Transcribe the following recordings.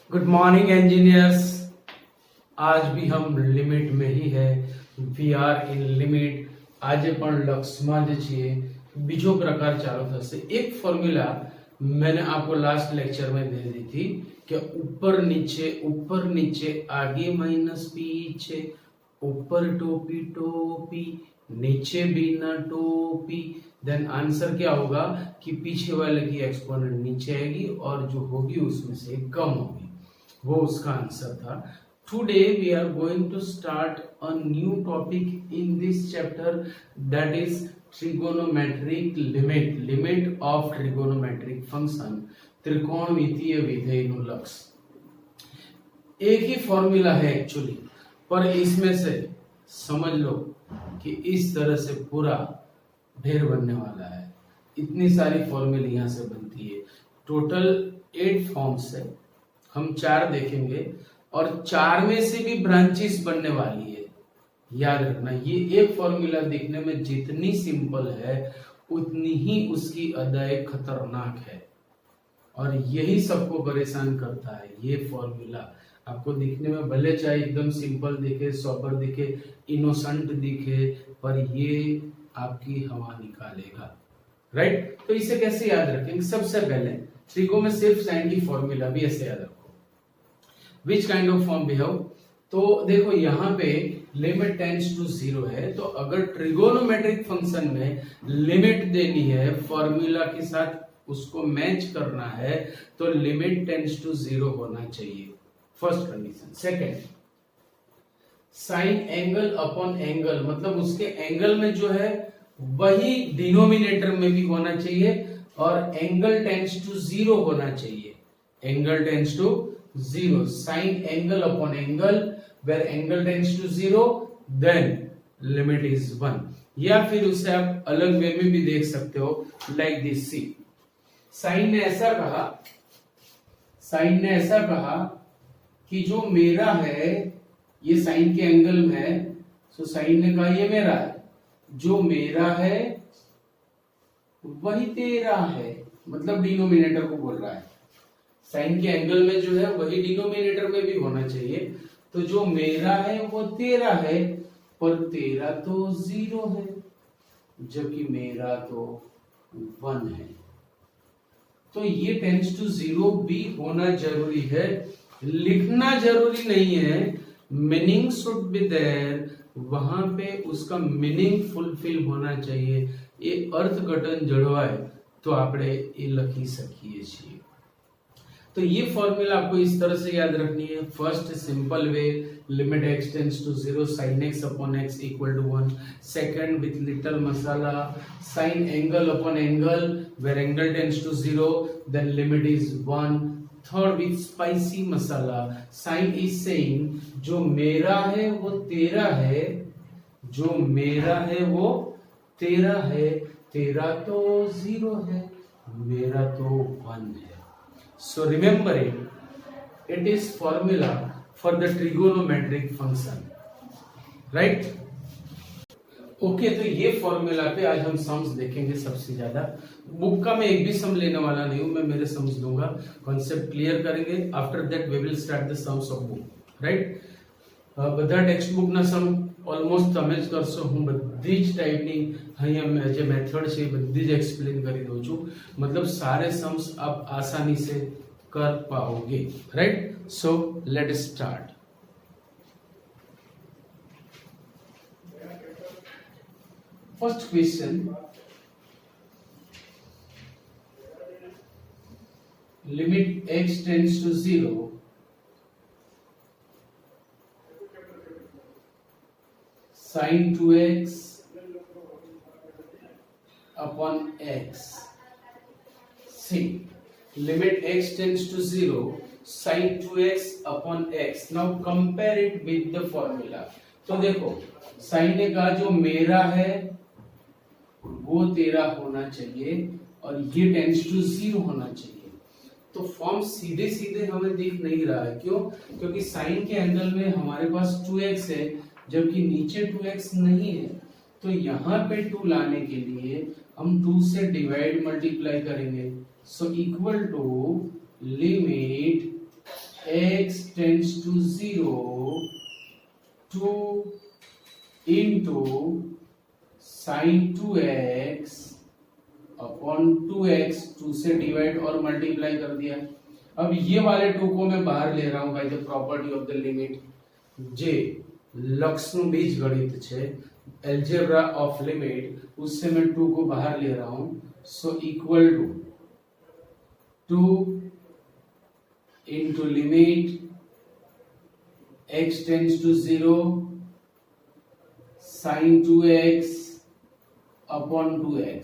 Good morning engineers. आज भी हम लिमिट में ही है, वी आर इन लिमिट। આજે પણ લક્ષમાં જ છીએ। બીજો પ્રકાર ચાલુ થશે। એક ફોર્મ્યુલા मैंने आपको लास्ट लेक्चर में दे दी थी कि ऊपर नीचे आगे माइनस पीछे, ऊपर टोपी टोपी नीचे बिना टोपी। देन आंसर क्या होगा कि पीछे वाले की एक्सपोनेंट नीचे आएगी और जो होगी उसमें से कम होगी, वो उसका आंसर था। Today we are going to start a new topic in this chapter, that is trigonometric limit of trigonometric function, त्रिकोणमितीय विधेयનું लक्ष्य। एक ही फॉर्मूला है एक्चुअली, पर इसमें से समझ लो कि इस तरह से पूरा ढेर बनने वाला है। इतनी सारी फॉर्मूले यहाँ से बनती है। टोटल 8 फॉर्म्स है, हम 4 देखेंगे और 4 में से भी ब्रांचेस बनने वाली है। याद रखना, ये एक फॉर्मूला दिखने में जितनी सिंपल है उतनी ही उसकी अदाए खतरनाक है, और यही सबको परेशान करता है। ये फॉर्मूला आपको दिखने में भले चाहे एकदम सिंपल दिखे, सॉबर दिखे, इनोसेंट दिखे, पर ये आपकी हवा निकालेगा। राइट? तो इसे कैसे याद रखेंगे? सबसे पहले ट्रिगो में सिर्फ साइन की फॉर्मूला भी ऐसे याद रखो। Which kind of form we have? तो देखो यहाँ पे लिमिट टेंड्स टू 0 है, तो अगर ट्रिगोनोमेट्रिक फंक्शन में लिमिट देनी है, फॉर्मूला के साथ उसको मैच करना है, तो लिमिट टेंड्स टू 0 होना चाहिए, first condition. Second, sign angle upon angle, मतलब उसके एंगल में जो है वही डिनोमिनेटर में भी होना चाहिए, और एंगल टेंड्स टू 0 होना चाहिए। Angle tends to 0, sin angle upon angle, where angle tends to 0, then limit is 1। या फिर उसे आप अलग वे में भी देख सकते हो, like this। सी साइन ने ऐसा कहा कि जो मेरा है ये साइन के एंगल में है, सो साइन ने कहा ये मेरा है, जो मेरा है वही तेरा है, मतलब डिनोमिनेटर को बोल रहा है। साइन के एंगल में जो है वही डिनोमिनेटर में भी होना चाहिए। तो जो मेरा है वो तेरा है, पर तेरा तो 0 है, जबकि मेरा तो 1 है। तो ये टेंड्स टू 0 भी होना जरूरी है, लिखना जरूरी नहीं है। मीनिंग शुड बी देयर, वहां पे उसका मीनिंग फुलफिल होना चाहिए। ये अर्थघटन जड़वाए तो આપણે એ લખી શકીએ છીએ। तो ये फॉर्मूला आपको इस तरह से याद रखनी है। First simple way, limit x tends to 0, sin x upon x equal to 1। Second with little masala, sin angle upon angle, where angle tends to 0, then limit is 1। Third with spicy masala, sine is saying जो मेरा है वो तेरा है, जो मेरा है वो तेरा है, तेरा तो 0 है, मेरा तो 1 है। So remember it is formula for the trigonometric function, right? Okay, तो ये फॉर्मूला पे आज हम सम्स देखेंगे। सबसे ज्यादा बुक का मैं एक भी सम लेने वाला नहीं हूं, मैं मेरे सम्स दूंगा, कॉन्सेप्ट क्लियर करेंगे। After that we will start the sums of book, right? બધા ટેક્સ્ટ બુક ના સમ ઓલમોસ્ટ તમે જ કરશો। હું બધી જ ટાઈપની અહીંયા જે મેથડ છે બધી જ એક્સપ્લેન કરી દઉં છું, मतलब सारे सम्स आप आसानी से कर पाओगे, right? So let start. First question, limit x tends to 0, sin 2x upon x। See, limit x tends to 0, sin 2x upon x। Now compare it with the formula। तो देखो, sin ने कहा जो मेरा है वो तेरा होना चाहिए, और ये tends to 0 होना चाहिए। तो फॉर्म सीधे सीधे हमें दिख नहीं रहा है, क्यों? क्योंकि sin के एंगल में हमारे पास 2x है, जबकि नीचे 2x नहीं है। तो यहाँ पे 2 लाने के लिए हम 2 से डिवाइड मल्टीप्लाई करेंगे, so equal to limit into sine 2x upon 2x, 2 से डिवाइड और मल्टीप्लाई कर दिया। अब ये वाले 2 को मैं बाहर ले रहा हूं by the property of the limit. जे लक्षનું बीजगणित છે, एल्जेब्रा ऑफ लिमिट, उससे मैं 2 को बाहर ले रहा हूं। So equal to 2 into limit x tends to 0 sin 2x upon 2x।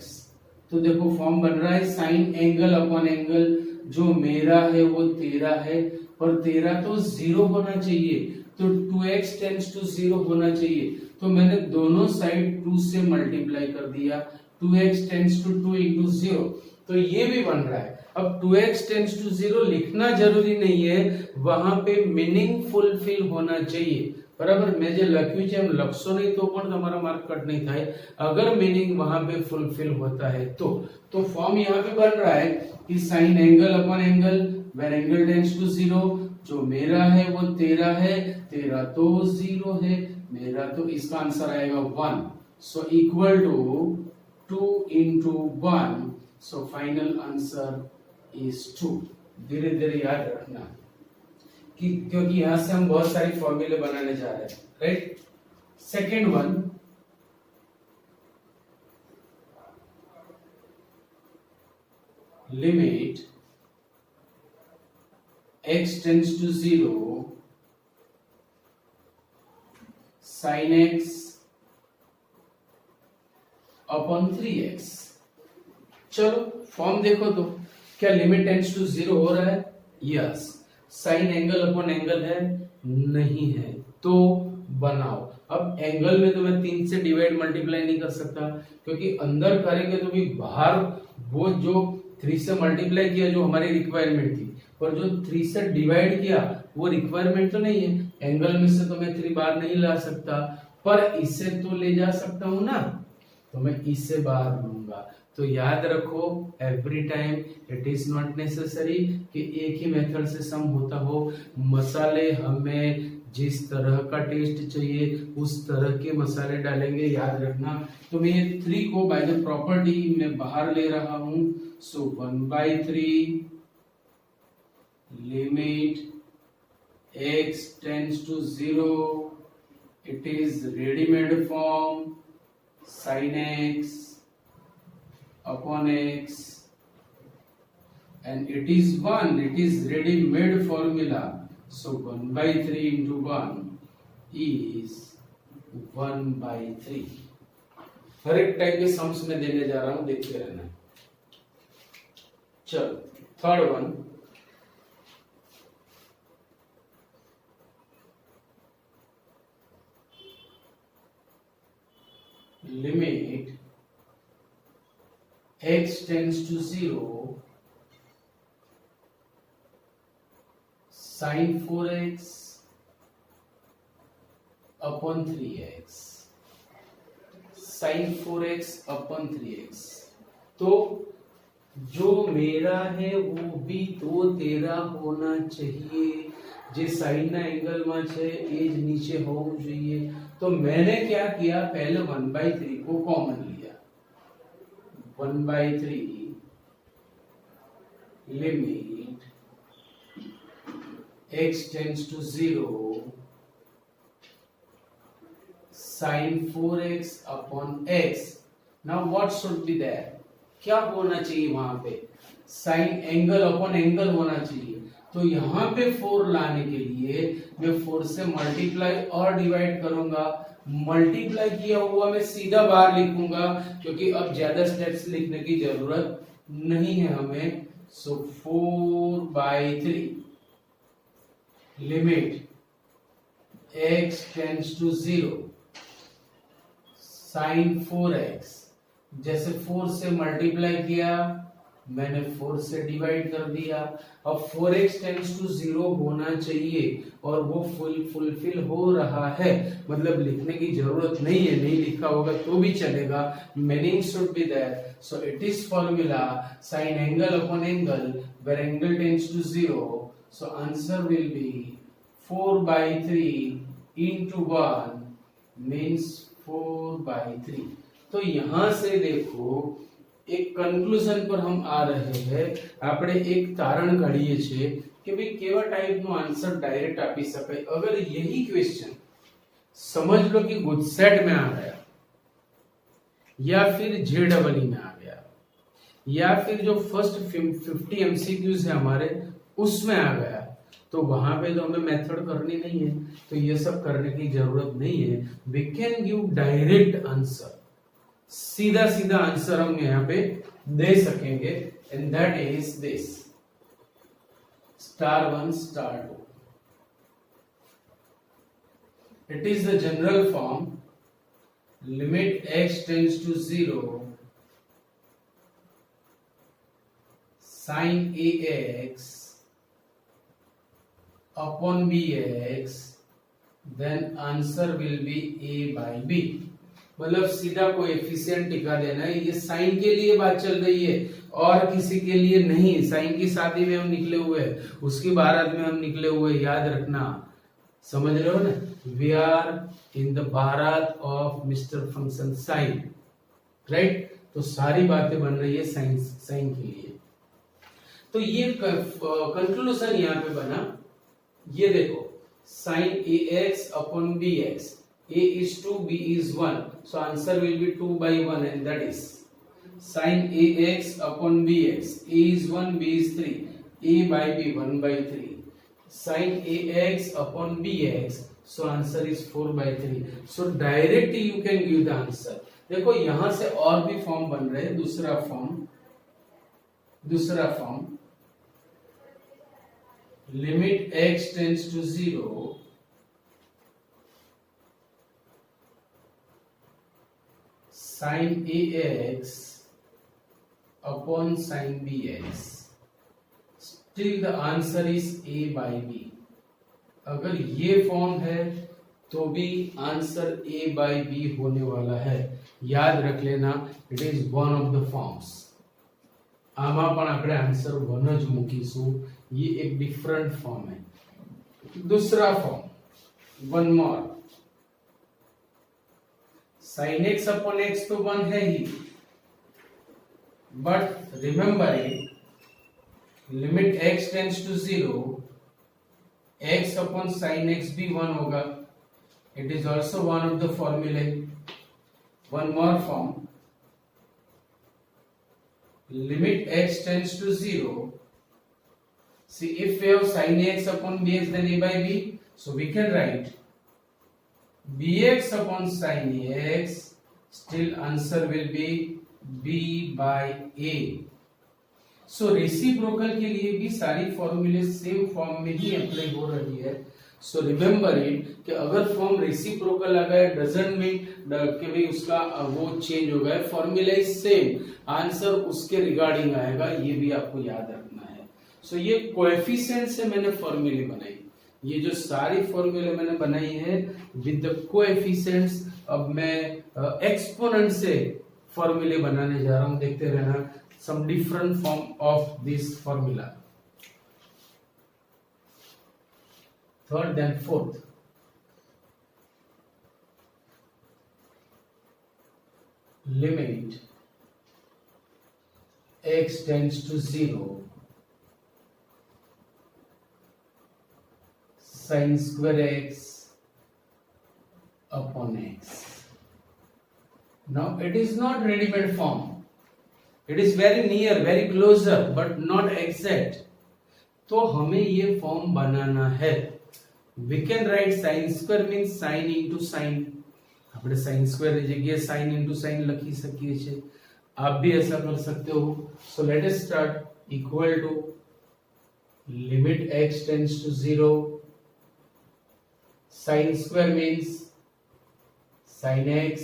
तो देखो फॉर्म बन रहा है साइन एंगल अपॉन एंगल, जो मेरा है वो तेरा है, पर तेरा तो 0 होना चाहिए, तो 2x टेंड्स टू 0 होना चाहिए। तो मैंने दोनों साइड 2 से मल्टीप्लाई कर दिया, 2x टेंड्स टू 2 into 0, तो ये भी बन रहा है। अब 2x टेंड्स टू 0 लिखना जरूरी नहीं है, वहां पे मीनिंग फुलफिल होना चाहिए, बराबर। मैं जो लख्યું છે એમ લખશો નહીં તો પણ તમારા માર્ક કટ नहीं થાય, अगर मीनिंग वहां पे फुलफिल होता है तो फॉर्म यहाँ पे बन रहा है कि sine angle upon angle where angle tends to 0, जो मेरा है वो तेरा है, तेरा तो 0 है, मेरा तो इसका आंसर आएगा 1। So equal to 2 into 1, so final answer is 2। धीरे धीरे याद रखना कि क्योंकि यहां से हम बहुत सारी फॉर्मूले बनाने जा रहे हैं, right. Second one, limit x tends to 0 sin x upon 3x। चलो फॉर्म देखो तो क्या लिमिट टेंड्स टू 0 हो रहा है? Yes. Sign angle upon angle है? नहीं है, तो बनाओ। अब एंगल में तो मैं 3 से डिवाइड मल्टीप्लाई नहीं कर सकता, क्योंकि अंदर करेंगे तो भी बाहर वो जो 3 से मल्टीप्लाई किया जो हमारी रिक्वायरमेंट थी, पर जो 3 से डिवाइड किया वो रिक्वायरमेंट तो नहीं है। एंगल में से तो मैं 3 बाहर नहीं ला सकता, पर इससे तो ले जा सकता हूं ना, तो मैं इससे बाहर लूंगा। तो याद रखो every time it is not necessary कि एक ही मेथड से सम होता हो। मसाले हमें जिस तरह का टेस्ट चाहिए उस तरह के मसाले डालेंगे, याद रखना। तो मैं ये 3 को बाय द प्रॉपर्टी में बाहर ले रहा हूं। So 1/3 limit x tends to 0, it is readymade form sin x upon x, and it is 1, it is ready made formula, so 1/3 into 1 is 1/3। हर एक टाइप के सम्स में देने जा रहा हूं, देखते रहना। चलो third one, limit x tends to 0 sin 4x upon 3x, sin 4x upon 3x। तो जो मेरा है वो भी तो तेरा होना चाहिए, જે સાઈડના એંગલમાં છે એ જ નીચે હોવું જોઈએ। તો मैंने क्या किया, पहले 1/3 को कॉमन लिया। 1/3 limit x tends to 0 sin 4x upon x। Now what should be there, क्या होना चाहिए वहां पे? साइन एंगल अपॉन एंगल होना चाहिए। तो यहां पे 4 लाने के लिए मैं 4 से मल्टीप्लाई और डिवाइड करूंगा। मल्टीप्लाई किया हुआ मैं सीधा बाहर लिखूंगा, क्योंकि अब ज्यादा स्टेप्स लिखने की जरूरत नहीं है हमें। So 4/3 limit x tends to 0 sin 4x, जैसे 4 से मल्टीप्लाई किया मैंने 4 से डिवाइड कर दिया। अब 4x टेंड्स टू 0 होना चाहिए और वो फुलफिल हो रहा है, मतलब लिखने की जरूरत नहीं है, नहीं लिखा होगा तो भी चलेगा, meaning should be there. So it is formula sin angle upon angle where angle tends to 0। So answer will be 4/3 into 1 means 4/3। तो यहां से देखो एक કન્ક્લુઝન પર हम आ रहे हैं। આપણે એક તારણ કાઢીએ છીએ કે ભાઈ કેવા ટાઈપનો આન્સર ડાયરેક્ટ આપી શકાય। अगर यही क्वेश्चन समझ लो कि गुजसेट में आ गया या फिर जेडबलई में आ गया या फिर जो फर्स्ट 50 एमसीक्यूज है हमारे उसमें आ गया, तो वहां पे तो हमें मेथड करनी नहीं है, तो ये सब करने की जरूरत नहीं है। We can give direct answer, सीधा सीधा आंसर हम यहाँ पे दे सकेंगे, and that is this *1 *2। It is the general form limit x tends to 0 sin ax upon bx, then answer will be a by b। मतलब सीधा कोएफिशिएंट टिका देना है। ये साइन के लिए बात चल रही है और किसी के लिए नहीं। साइन की शादी में हम निकले हुए हैं, उसकी बारात में हम निकले हुए, याद रखना। समझ रहे हो ना, वी आर इन द बारात of mister function sine, right. तो सारी बातें बन रही है साइन के लिए। तो ये कंक्लूजन यहाँ पे बना, ये देखो sin ax upon bx, a is 2 b is 1, so answer will be 2/1, and that is sin ax upon bx, a is 1 b is 3, a by b 1/3, sin ax upon bx, so answer is 4/3। so directly you can give the answer। देखो यहां से और भी form बन रहे हैं। दूसरा form limit x tends to 0 sin ax upon sin bx, still the answer is a by b। अगर ये फॉर्म है तो भी आंसर a by b होने वाला है, याद रख लेना। It is one of the forms. आमा पण આપણે आंसर 1 જ મૂકીશું। ये एक डिफरेंट फॉर्म है। दूसरा form, one more, sin x upon x तो 1 है ही, but remember it, limit x tends to 0 x upon sin x भी 1 होगा। It is also one of the फॉर्मूले। One more form, limit x tends to 0। See, if we have sin x upon bx, then a by b, so we can write bx upon sin x, still answer will be b by a। so reciprocal के लिए भी सारी फॉर्मूले same form में ही apply हो रही है। So remember it कि अगर फॉर्म रेसिप्रोकल आ गया डजंट मीन कि भाई उसका वो चेंज हो गया, फॉर्मूला इज सेम, आंसर उसके रिगार्डिंग आएगा, ये भी आपको याद रखना है। सो ये कोएफिशिएंट से मैंने फॉर्मूले बनाई। ये जो सारी फॉर्मूले मैंने बनाई है विद द कोएफिशिएंट्स। अब मैं एक्सपोनेंट से फॉर्मूले बनाने जा रहा हूं, देखते रहना। Some different form of this formula, third then fourth. Limit x tends to 0 sin square x upon x। now it is not ready-made form, it is very near, very closer, but not exact। तो हमें ये form बनाना है। we can write sin square means sin into sin। આપણે sin square ની જગ્યાએ sin into sin લખી શકીએ છીએ। आप भी ऐसा कर सकते हो। So let us start. Equal to limit x tends to 0 sin square means sin x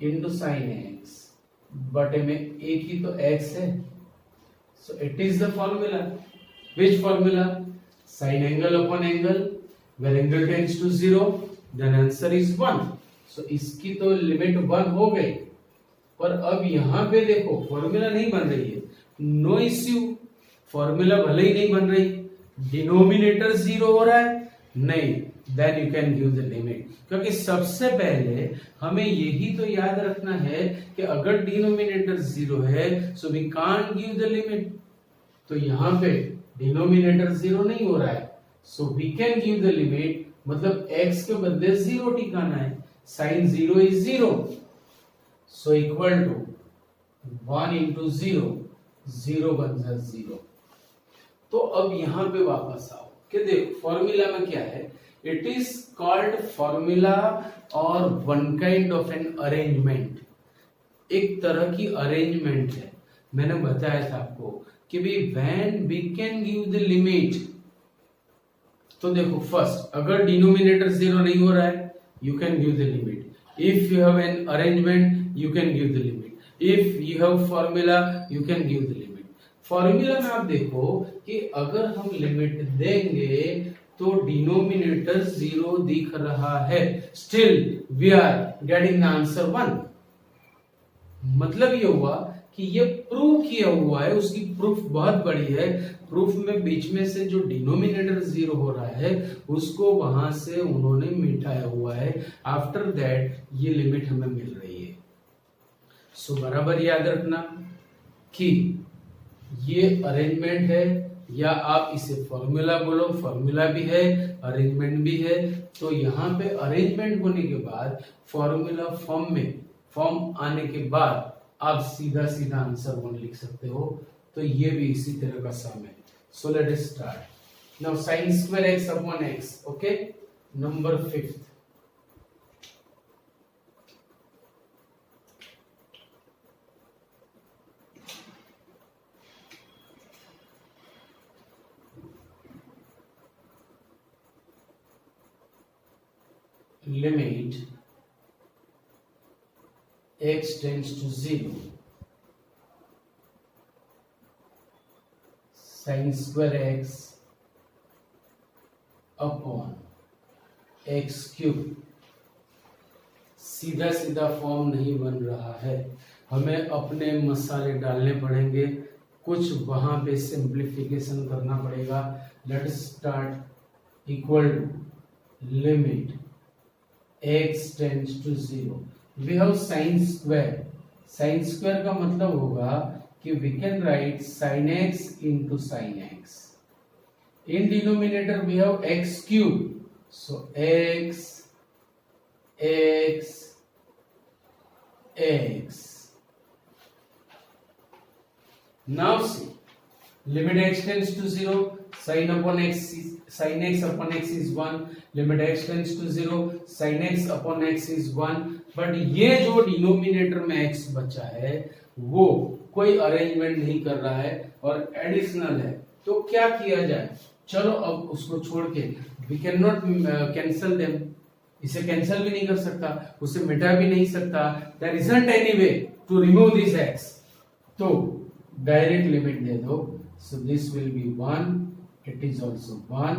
into sin x, बटे में एक ही तो x है। सो it is the formula. Which formula? sin angle upon angle, where angle tends to 0, then answer is 1। सो इसकी तो limit 1 हो गई, पर अब यहां पे देखो फॉर्मूला नहीं बन रही है। नो इश्यू, फॉर्मूला भले ही नहीं बन रही, डिनोमिनेटर 0 हो रहा है नहीं, then you can give the limit. क्योंकि सबसे पहले हमें यही तो याद रखना है कि अगर डिनोमिनेटर 0 है so we can't give the limit. तो यहां पे डिनोमिनेटर 0 नहीं हो रहा है, so we can give the limit, मतलब x के बदले 0 टिकाना है। Sine 0 is 0, so equal to 1 into 0, 0 बन जाए 0। तो अब यहां पे वापस आओ कि देखो फॉर्मूला में क्या है, इट इज कॉल्ड फॉर्मूला और one kind of an arrangement, एक तरह की अरेंजमेंट है। मैंने बताया था आपको कि भी when we can give the limit, तो देखो फर्स्ट अगर डिनोमिनेटर 0 नहीं हो रहा है you can give the limit. If you have an arrangement you can give the limit. If you have formula you can give the limit. Formula में आप देखो कि अगर हम लिमिट देंगे तो डिनोमिनेटर 0 दिख रहा है, still we are getting the answer 1। मतलब ये हुआ कि ये प्रूव किया हुआ है, उसकी प्रूफ बहुत बड़ी है। प्रूफ में बीच में से जो डिनोमिनेटर 0 हो रहा है उसको वहां से उन्होंने मिटाया हुआ है। आफ्टर दैट ये लिमिट हमें मिल रही है। सो बराबर याद रखना कि ये अरेंजमेंट है, या आप इसे फॉर्मूला बोलो, फॉर्मूला भी है अरेंजमेंट भी है। तो यहाँ पे अरेंजमेंट होने के बाद फॉर्मूला फॉर्म में फॉर्म आने के बाद आप सीधा सीधा आंसर 1 लिख सकते हो। तो ये भी इसी तरह का सम है। सो let us start now. sin square x upon x, okay. Number 5th, limit x tends to 0 sin square x upon x cube। सीधा सीधा फॉर्म नहीं बन रहा है, हमें अपने मसाले डालने पड़ेंगे, कुछ वहां पे सिंप्लीफिकेशन करना पड़ेगा। Let's start equal to limit x tends to 0। we have sin square। sin square का मतलब होगा कि we can write sin x into sin x। in denominator we have x cube, so x x x। now see limit x tends to 0, sin upon x sin x upon x is 1, limit x tends to 0 sin x upon x is 1। But ये जो denominator में x बचा है वो कोई arrangement नहीं कर रहा है और एडिशनल है। तो क्या किया जाए, चलो अब उसको छोड़ के we can not cancel them, इसे कैंसिल भी नहीं कर सकता, उसे मिटा भी नहीं सकता। There isn't any way to remove this x, तो डायरेक्ट लिमिट दे दो। So this will be 1, it is also 1,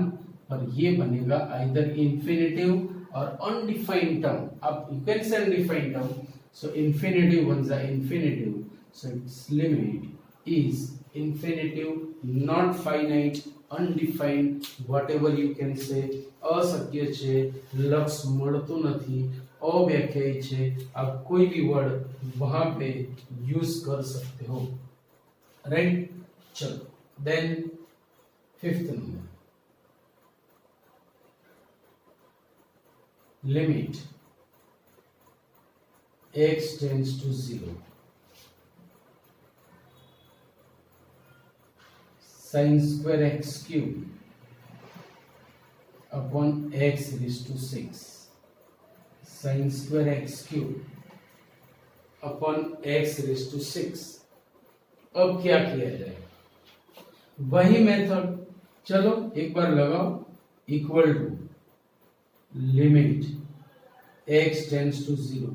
और ये बनेगा आइदर इंफिनिटिव और अनडिफाइंड टर्म। अब you can say undefined term, so infinitive बन जाए infinitive, so its limit is infinitive, not finite, undefined, whatever you can से। અશક્ય છે, લક્ષ મળતું નથી, અવ્યાખ્યાયિત છે, आप कोई भी वर्ड वहां पे यूज कर सकते हो, राइट। चलो then 5th number, limit x tends to 0 sin square x cube upon x raised to 6 sin square x cube upon x raised to 6। अब क्या किया जाए, वही मेथड, चलो एक बार लगाओ, equal to limit x tends to 0।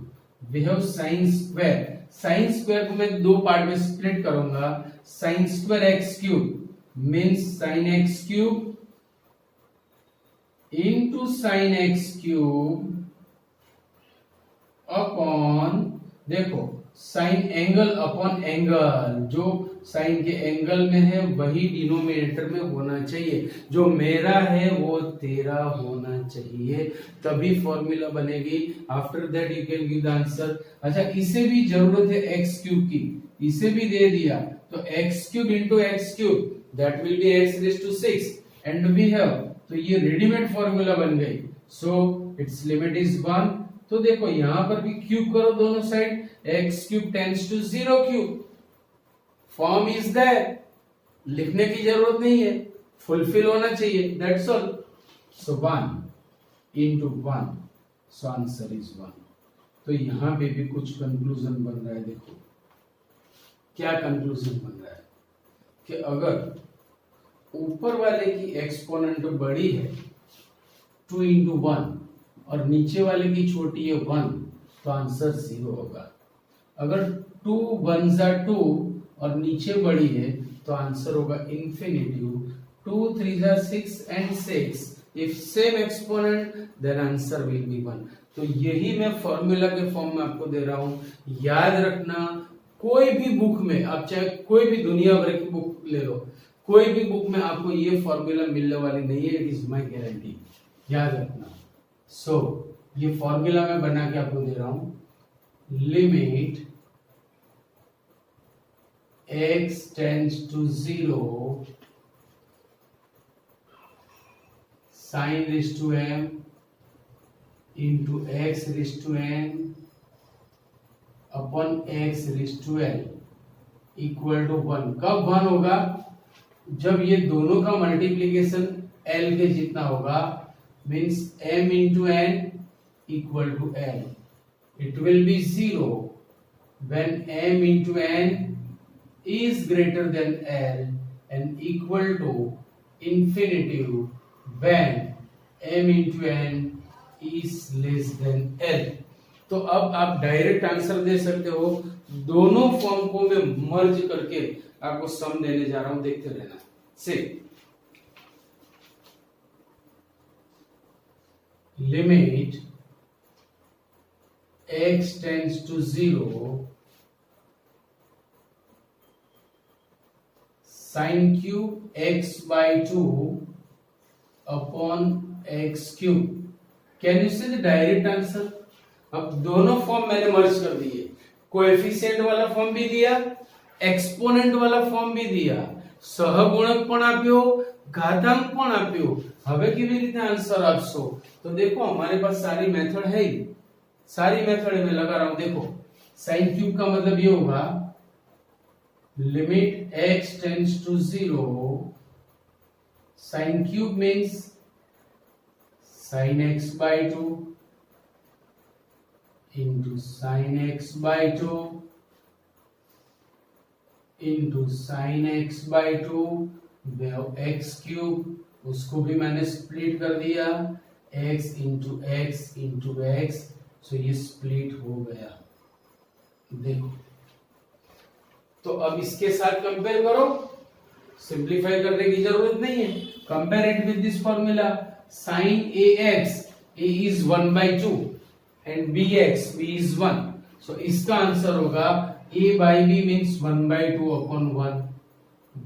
We have sin square, sin square को मैं दो पार्ट में स्प्लिट करूंगा। sin square x cube means sin x cube into sin x cube upon, देखो साइन एंगल अपॉन एंगल, जो sign के angle में है वही डिनोमिनेटर में होना चाहिए, जो मेरा है वो तेरा होना चाहिए, तभी फॉर्मूला बनेगी। After that you can give the answer. अच्छा, इसे भी जरूरत है एक्स क्यूब की, इसे भी दे दिया तो x cube into x cube that will be x raise to 6 and we have, तो ये रेडीमेड फॉर्मूला बन गई। So its limit is 1। तो देखो यहां पर भी क्यूब करो दोनों side, x cube tends to 0 cube, form is there, लिखने की जरूरत नहीं है, फुलफिल होना चाहिए, that's all. So 1 into 1, so answer is 1। तो यहां पे भी कुछ कंक्लूजन बन रहा है। देखो क्या कंक्लूजन बन रहा है कि अगर ऊपर वाले की एक्सपोनेंट बड़ी है 2 into 1 और नीचे वाले की छोटी है 1, तो आंसर 0 होगा। अगर 2 1s are 2 और नीचे बड़ी है तो आंसर होगा infinitive 2 3s are 6 and 6 if same exponent then answer will be 1। तो यही मैं फॉर्मूला के फॉर्म में आपको दे रहा हूं। याद रखना, कोई भी बुक में आप चाहे कोई भी दुनिया भर की बुक ले लो, कोई भी बुक में आपको ये फॉर्मूला मिलने वाली नहीं है, इट इज माय गारंटी, याद रखना। सो ये फॉर्मूला मैं बना के आपको दे रहा हूं, limit x tends to 0 sin raised to m into x raised to n upon x raised to l equal to 1। कब 1 होगा? जब ये दोनों का मल्टीप्लीकेशन l के जितना होगा, means m into n equal to l. It will be 0 when m into n is greater than l and equal to infinitive when m into n is less than l. तो अब आप direct answer दे सकते हो। दोनों form को मैं मर्ज करके आपको सम देने जा रहा हूं, देखते रहना। से limit x tends to 0 sin cube x by 2 upon x cube। Can you see the direct answer? अब दोनों फॉर्म मैंने मर्ज कर दिए, कोएफिशिएंट वाला फॉर्म भी दिया, एक्सपोनेंट वाला फॉर्म भी दिया, સહગુણક પણ આપ્યો, ઘાતાંક પણ આપ્યો। હવે કેવી રીતે આન્સર આપશો? તો देखो हमारे पास सारी मेथड है ही, सारी मेथड में लगा रहा हूं। देखो sin क्यूब का मतलब ये होगा limit x tends to 0 sin cube means sin x by 2 into sin x by 2 into sin x by 2 x cube, उसको भी मैंने स्प्लिट कर दिया, x into x, सो ये स्प्लिट हो गया। देखो तो अब इसके साथ कंपेयर करो, सिंप्लीफाई करने की जरूरत नहीं है। Compare it with this formula, sin ax, a is 1 by 2 and bx, b is 1, so इसका आंसर होगा a by b means 1 by 2 upon 1,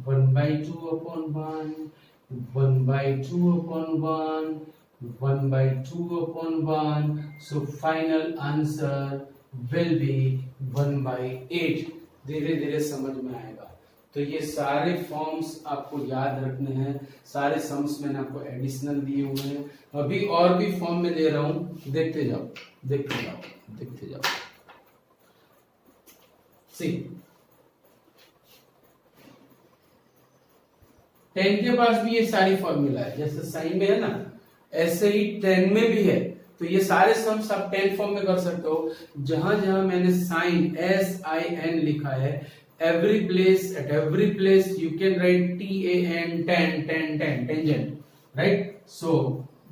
1 by 2 upon 1, 1 by 2 upon 1, 1 by 2 upon 1, so final answer will be 1 by 8। धीरे धीरे समझ में आएगा। तो ये सारे फॉर्म्स आपको याद रखने हैं, सारे सम्स मैंने आपको एडिशनल दिए हुए हैं, अभी और भी फॉर्म में दे रहा हूं, देखते जाओ देखते जाओ देखते जाओ। सी 10 के पास भी ये सारी फॉर्मूला है, जैसे साइन में है ना, ऐसे ही 10 में भी है। तो ये सारे सम्स आप 10 फॉर्म में कर सकते हो। जहां जहां मैंने साइन SIN लिखा है, every place, at every place you can write TAN, 10 tangent, right? So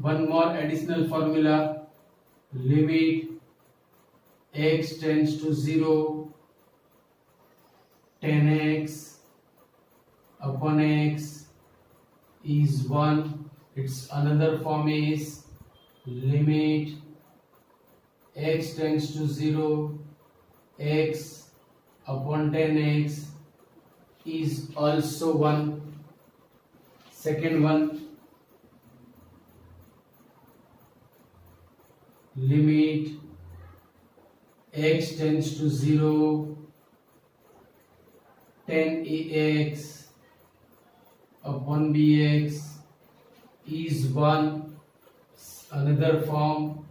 one more additional formula, limit x tends to 0 tan x upon x is 1। its another form is limit x tends to 0 x upon tan x is also 1. Second one, limit x tends to 0, tan ax upon bx is 1. Another form,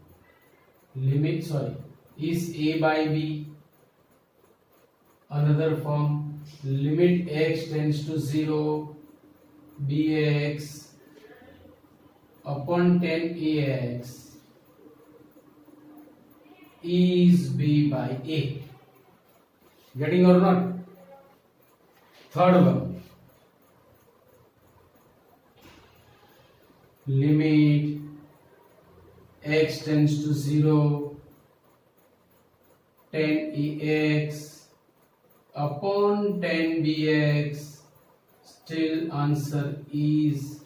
is a by b. Another form, limit x tends to 0, bx upon tan ax is b by a. Getting or not? Third one, limit x tends to 0, tan ax upon tan bx, still answer is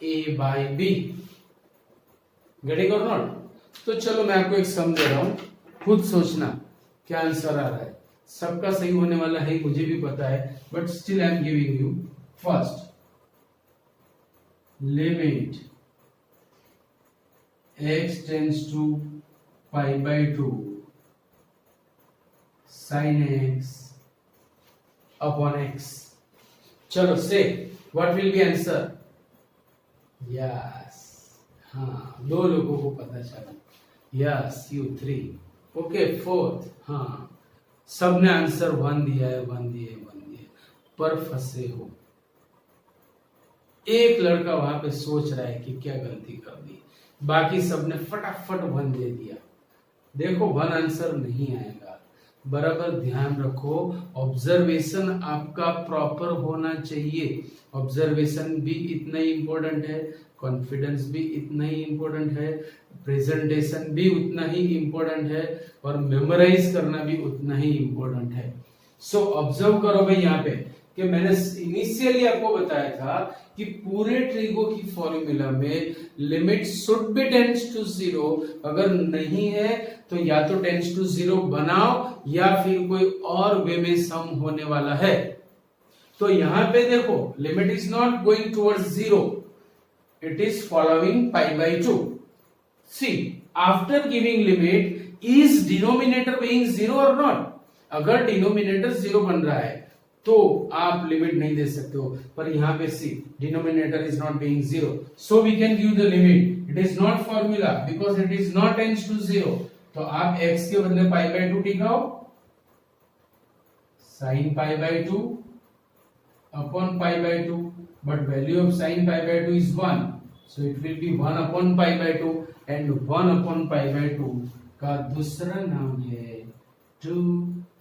a by b. Getting or not? तो चलो मैं आपको एक सम दे रहा हूं, खुद सोचना क्या आंसर आ रहा है. सबका सही होने वाला है मुझे भी पता है, but still I am giving you. First, limit x tends to pi by 2 sin x upon x. चलो से what will be answer? Yes. हाँ, दो लोगों को पता चला. Yes, you 3. Okay, fourth. हाँ, सबने आंसर 1 दिया है, 1 दिए, 1 दिए, पर फंसे हो. एक लड़का वहां पे सोच रहा है कि क्या गलती कर दी, बाकी सबने फटाफट 1 दे दिया. देखो 1 आंसर नहीं आएगा. बराबर ध्यान रखो, ऑब्जर्वेशन आपका प्रॉपर होना चाहिए. ऑब्जर्वेशन भी इतना ही इंपॉर्टेंट है, कॉन्फिडेंस भी इतना ही इंपॉर्टेंट है, प्रेजेंटेशन भी उतना ही इंपॉर्टेंट है, और मेमोराइज करना भी उतना ही इंपॉर्टेंट है. सो ऑब्जर्व करो भाई यहाँ पे कि मैंने इनिशियली आपको बताया था कि पूरे ट्रिगो की फॉर्मूला में limit should be tends to 0. अगर नहीं है तो या तो टेंड्स टू 0 बनाओ या फिर कोई और वे में सम होने वाला है. तो यहां पे देखो, limit is not going towards 0, it is following pi by 2. See, after giving limit, is denominator being 0 और नॉट? अगर डिनोमिनेटर 0 बन रहा है तो आप लिमिट नहीं दे सकते हो, पर यहां पे see, denominator is not being 0, so we can give the limit. It is not formula because it is not tends to 0. तो आप x के बदले पाई बाय 2 टिकाओ, sin pi by 2 upon pi by 2, but value of sin pi by 2 is 1, so it will be 1 upon pi by 2, and 1 upon pi by 2 का दूसरा नाम है 2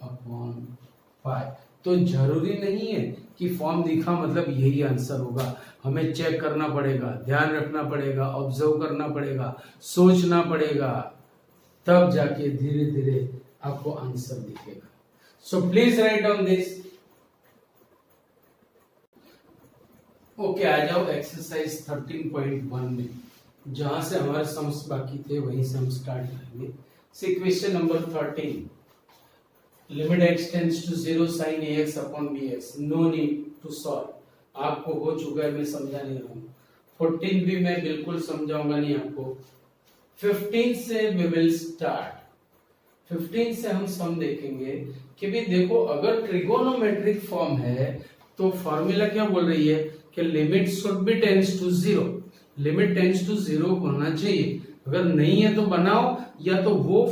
upon पाई. तो जरूरी नहीं है कि फॉर्म दिखा मतलब यही आंसर होगा. हमें चेक करना पड़ेगा, ध्यान रखना पड़ेगा, ऑब्जर्व करना पड़ेगा, सोचना पड़ेगा, तब जाके धीरे धीरे आपको आंसर दिखेगा. So please write down this. Okay, आ जाओ एक्सरसाइज 13.1 में, जहां से हमारे सम्स बाकी थे वहीं से हम स्टार्ट करेंगे. Question number 13, limit x tends to 0 sin ax upon bx. No need to solve, आपको हो चुका है, मैं समझा नहीं रहा हूं. 14 भी मैं बिल्कुल समझाऊंगा नहीं आपको. 15 से वी विल स्टार्ट. 15 से हम सम देखेंगे कि भी देखो, अगर ट्रिगोनोमेट्रिक फॉर्म है तो फॉर्मूला क्या बोल रही है कि limit should be tends to 0. Limit tends to 0 होना चाहिए. अगर नहीं है तो बनाओ, या तो वो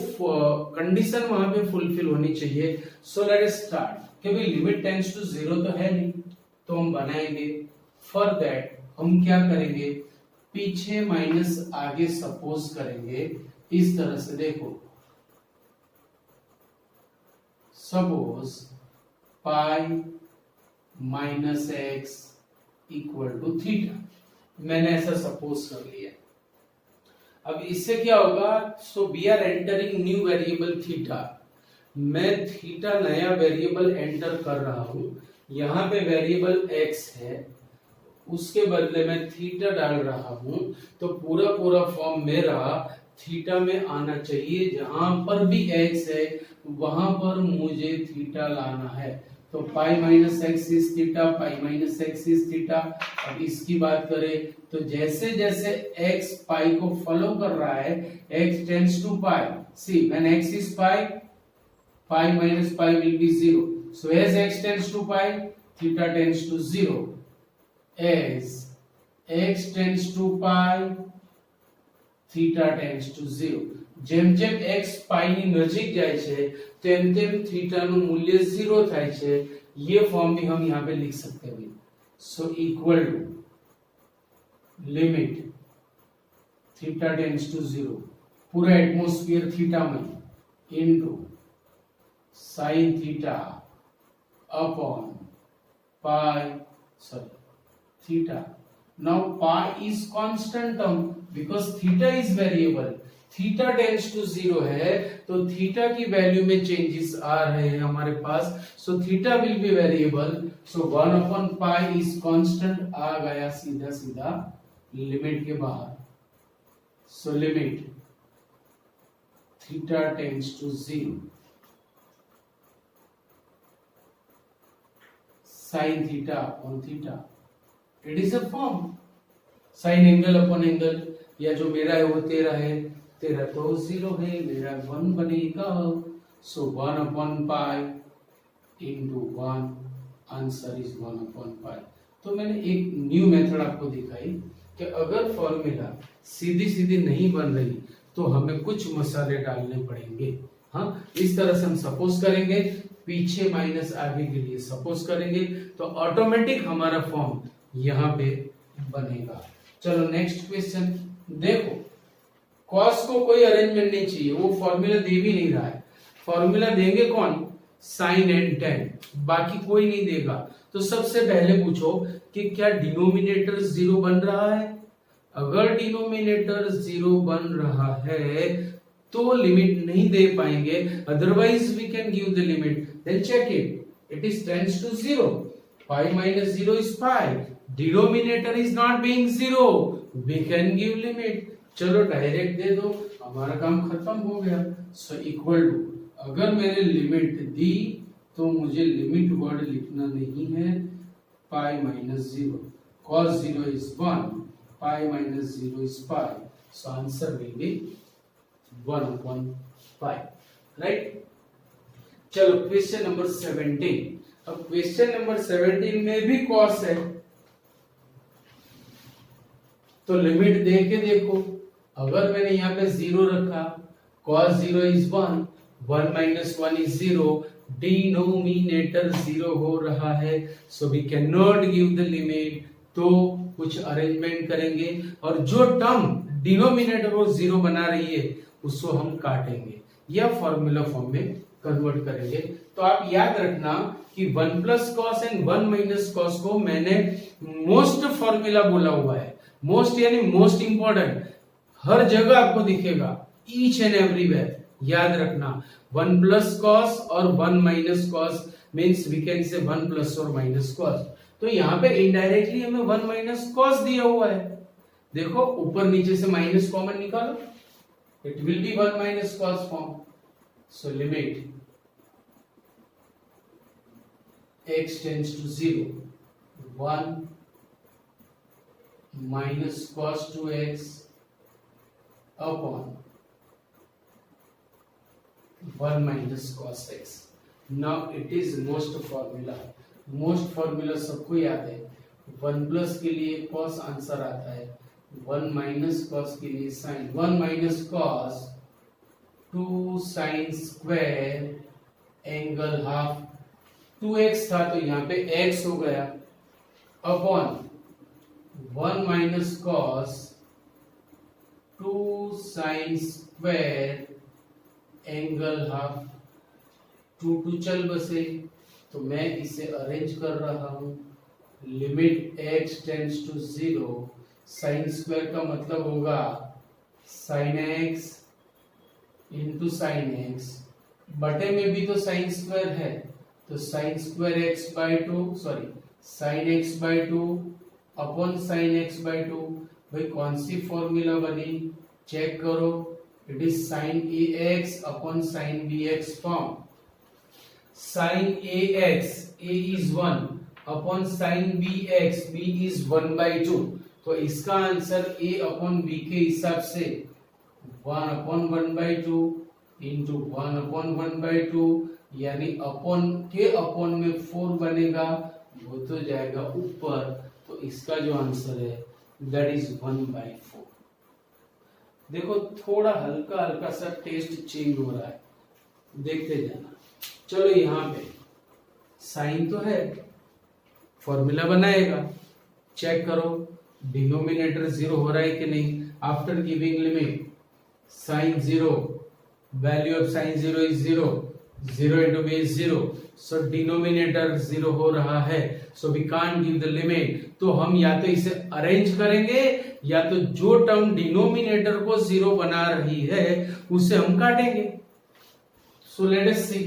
कंडीशन वहां पे फुलफिल होनी चाहिए. सो लेट अस स्टार्ट. कि भाई लिमिट टेंड्स टू 0 तो है नहीं, तो हम बनाएंगे. फॉर दैट हम क्या करेंगे, पीछे माइनस आगे सपोज करेंगे इस तरह से. देखो, suppose pi minus x equal to theta. मैंने ऐसा सपोज कर लिया. अब इससे क्या होगा, so we are entering new variable theta. मैं थीटा नया वेरिएबल एंटर कर रहा हूं. यहां पे वेरिएबल एक्स है, उसके बदले में थीटा डाल रहा हूं. तो पूरा पूरा फॉर्म मेरा थीटा में आना चाहिए. जहां पर भी एक्स है वहां पर मुझे थीटा लाना है. तो पाई minus x is theta, pi minus x is theta. अब इसकी बात करें तो जैसे जैसे x पाई को फॉलो कर रहा है, x tends to pi, see when x is pi, pi minus pi will be 0, so as x tends to pi, theta tends to 0, as x tends to pi, theta tends to 0। જેમ જેમ x પાઈ ની નજીક જાય છે તેમ તેમ theta નું મૂલ્ય 0 થાય છે। ये फॉर्म भी हम यहाँ पे लिख सकते हैं। So equal to limit theta tends to 0 पूरा एटमॉस्फेयर थीटा में into sine theta upon pi theta। Now pi is constant term because theta is variable, theta tends to 0 है तो थीटा की वैल्यू में चेंजेस आ रहे हैं हमारे पास, so theta will be variable, so 1 upon pi is constant आ गया सीधा सीधा लिमिट के बाहर। So limit theta tends to 0 sine theta upon theta, it is a form sine angle upon angle, या जो मेरा है वो तेरा है, तेरा तो 0 है, मेरा 1 बनेगा, सो 1 upon pi into 1, answer is 1 upon पाई। तो मैंने एक न्यू मेथड आपको दिखाई कि अगर फॉर्मूला सीधी सीधी नहीं बन रही तो हमें कुछ मसाले डालने पड़ेंगे। हाँ, इस तरह से हम सपोज करेंगे, पीछे माइनस आगे के लिए सपोज करेंगे तो ऑटोमेटिक हमारा फॉर्म यहाँ पे बनेगा। चलो नेक्स्ट क्वेश्चन देखो, कॉस को कोई अरेंजमेंट नहीं चाहिए, वो फॉर्मूला दे भी नहीं रहा है, फॉर्मूला देंगे कौन, साइन एंड टेन, बाकी कोई नहीं देगा। तो सबसे पहले पूछो कि क्या डिनोमिनेटर 0 बन रहा है, अगर डिनोमिनेटर 0 बन रहा है तो लिमिट नहीं दे पाएंगे, otherwise we can give the limit, then check it is tends to 0, pi minus 0 is pi, denominator is not being 0, we can give limit. चलो डायरेक्ट दे दो, हमारा काम खत्म हो गया। सो इक्वल टू, अगर मैंने लिमिट दी तो मुझे लिमिट वर्ड लिखना नहीं है, पाई minus 0, cos 0 is 1, pi minus 0 is pi, so answer will be 1 upon pi, right. चलो क्वेश्चन नंबर 17। अब क्वेश्चन नंबर 17 में भी cos है, तो लिमिट दे के देखो, अगर मैंने यहाँ पे 0 रखा, cos 0 is 1, 1 minus 1 is 0, denominator 0 हो रहा है, so we can not give the limit, तो कुछ अरेंजमेंट करेंगे और जो टर्म डिनोमिनेटर को 0 बना रही है उसको हम काटेंगे या फॉर्मूला फॉर्म में कन्वर्ट करेंगे। तो आप याद रखना कि 1 plus cos and 1 minus cos को मैंने मोस्ट फॉर्मूला बोला हुआ है, मोस्ट यानी मोस्ट इंपॉर्टेंट, हर जगह आपको दिखेगा, ईच एंड एवरीवेयर, याद रखना। 1 प्लस कॉस और 1 minus cos means we can say 1 plus और माइनस कॉस, तो यहाँ पे इनडायरेक्टली हमें 1 माइनस कॉस दिया हुआ है, देखो ऊपर नीचे से माइनस कॉमन निकालो, it will be 1 minus cos form. So limit x tends to 0, 1 minus cos 2x upon 1 minus cos x। Now it is most formula, most formula सबको याद है, 1 प्लस के लिए cos आंसर आता है, 1 माइनस cos के लिए sin, 1 minus cos 2 sin square angle half, 2x था तो यहाँ पे x हो गया, upon 1 minus cos 2 sin square angle half, 2 चल बसे, तो मैं इसे अरेंज कर रहा हूं, limit x tends to 0, sine square का मतलब होगा sine x into sine x, बटे में भी तो साइन स्क्वायर है, तो sine square x by 2, sorry sine x by 2 upon sine x by 2, भाई कौन सी फॉर्मूला बनी, चेक करो, it is sine ax upon sine bx form. Sine ax a is 1 upon sine bx, b is 1/2, तो इसका answer a upon b के हिसाब से 1 अपॉन 1/2 इंटू 1 अपॉन 1/2, यानी अपॉन के अपॉन में 4 बनेगा, वो तो जाएगा ऊपर, तो इसका जो आंसर है दैट इज 1/4। देखो थोड़ा हल्का हल्का सा टेस्ट चेंज हो रहा है, देखते जाना। चलो यहाँ पे साइन तो है, फॉर्मूला बनाएगा, चेक करो डिनोमिनेटर 0 हो रहा है कि नहीं। After giving limit sine 0, value of sine 0 is 0, 0 into b is 0, so denominator 0 हो रहा है, so we can't give the limit। तो हम या तो इसे अरेंज करेंगे या तो जो टर्म डिनोमिनेटर को 0 बना रही है उसे हम काटेंगे। so let us see,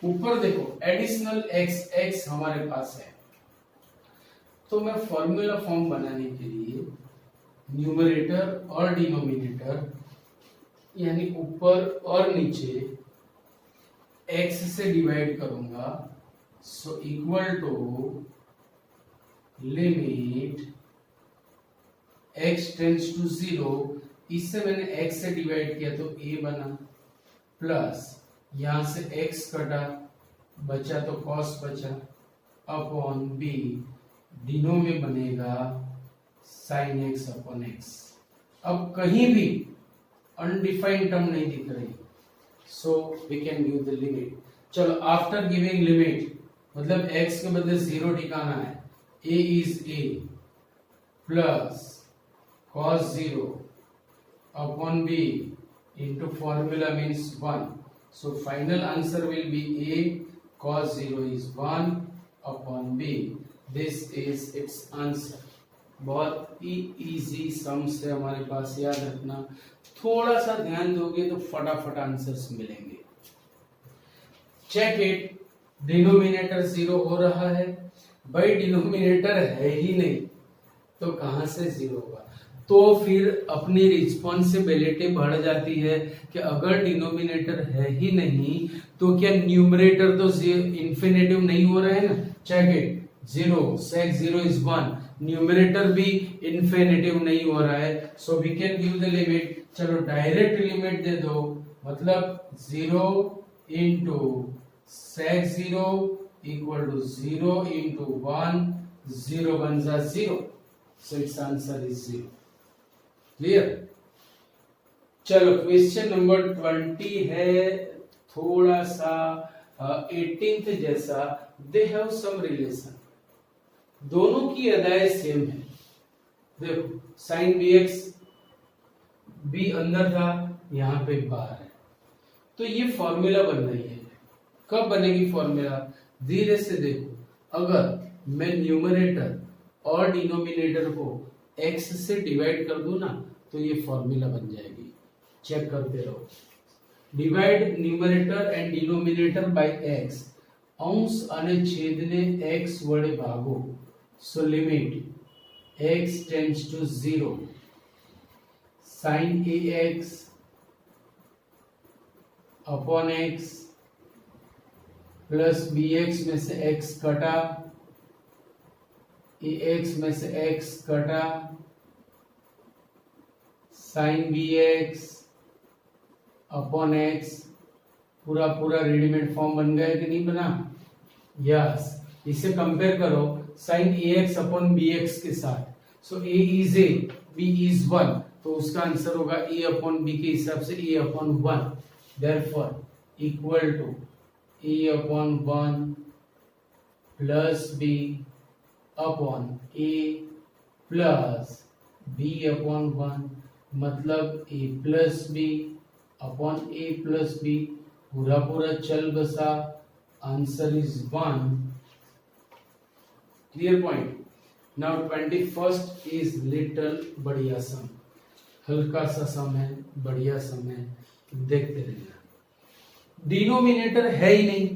ऊपर देखो एडिशनल x x हमारे पास है, तो मैं फॉर्मूला फॉर्म बनाने के लिए न्यूमरेटर और डिनोमिनेटर यानी ऊपर और नीचे x से डिवाइड करूंगा, so equal to limit x tends to 0, इससे मैंने x से डिवाइड किया तो a बना, प्लस यहां से x कटा, बचा तो cos बचा, अपॉन b, डिनो में बनेगा sin x अपॉन x। अब कहीं भी अनडिफाइंड टर्म नहीं दिख रही, so we can give the limit। चलो आफ्टर गिविंग लिमिट मतलब x के बदले 0 ठिकाना है, a is a plus cos 0 upon b into formula means 1, so final answer will be a cos 0 is 1 upon b, this is its answer। बहुत ही easy सम से हमारे पास, याद रखना, थोड़ा सा ध्यान दोगे तो फटाफट आंसर्स मिलेंगे। चेक इट, डिनोमिनेटर 0 हो रहा है, भाई डिनोमिनेटर है ही नहीं तो कहां से 0 होगा। तो फिर अपनी रिस्पॉन्सिबिलिटी बढ़ जाती है कि अगर डिनोमिनेटर है ही नहीं तो क्या न्यूमरेटर तो इंफिनिटिव नहीं हो रहा है ना। Check it, 0 sec 0 is 1, numerator भी इंफिनिटिव नहीं हो रहा है, so we can give the limit. चलो डायरेक्ट लिमिट दे दो, मतलब 0 into sec 0 equal to 0 into 1, 0 1 जा 0, so its answer is 0। Clear. चलो क्वेश्चन नंबर 20 है, थोड़ा सा 18th जैसा, दे हैव सम रिलेशन, दोनों की अदाएं सेम है। देखो साइन bx, b अंदर था, यहाँ पे बाहर है, तो ये फॉर्मूला बन रही है। कब बनेगी फॉर्मूला, धीरे से देखो, अगर मैं न्यूमरेटर और डिनोमिनेटर को x से डिवाइड कर दूं ना तो ये फॉर्मूला बन जाएगी। चेक करते रहो, divide numerator and denominator by x, अंश અને છેદને x વડે ભાગો, so limit x tends to 0, sin ax upon x plus bx में से x कटा, ax में से x कटा, sin bx अपॉन x, पूरा पूरा रेडीमेड फॉर्म बन गया कि नहीं बना। यस, इसे कंपेयर करो sin ax अपॉन bx के साथ, सो a is a, b is 1, तो उसका आंसर होगा a अपॉन b के हिसाब से a upon 1, therefore equal to a upon 1 plus b upon a plus b upon 1, मतलब a plus b upon a plus b, पूरा पूरा चल बसा, answer is 1। Clear point. Now 21st इज लिटिल बढ़िया सम, हल्का सा सम है, बढ़िया सम है, देखते रहना। डिनोमिनेटर है ही नहीं,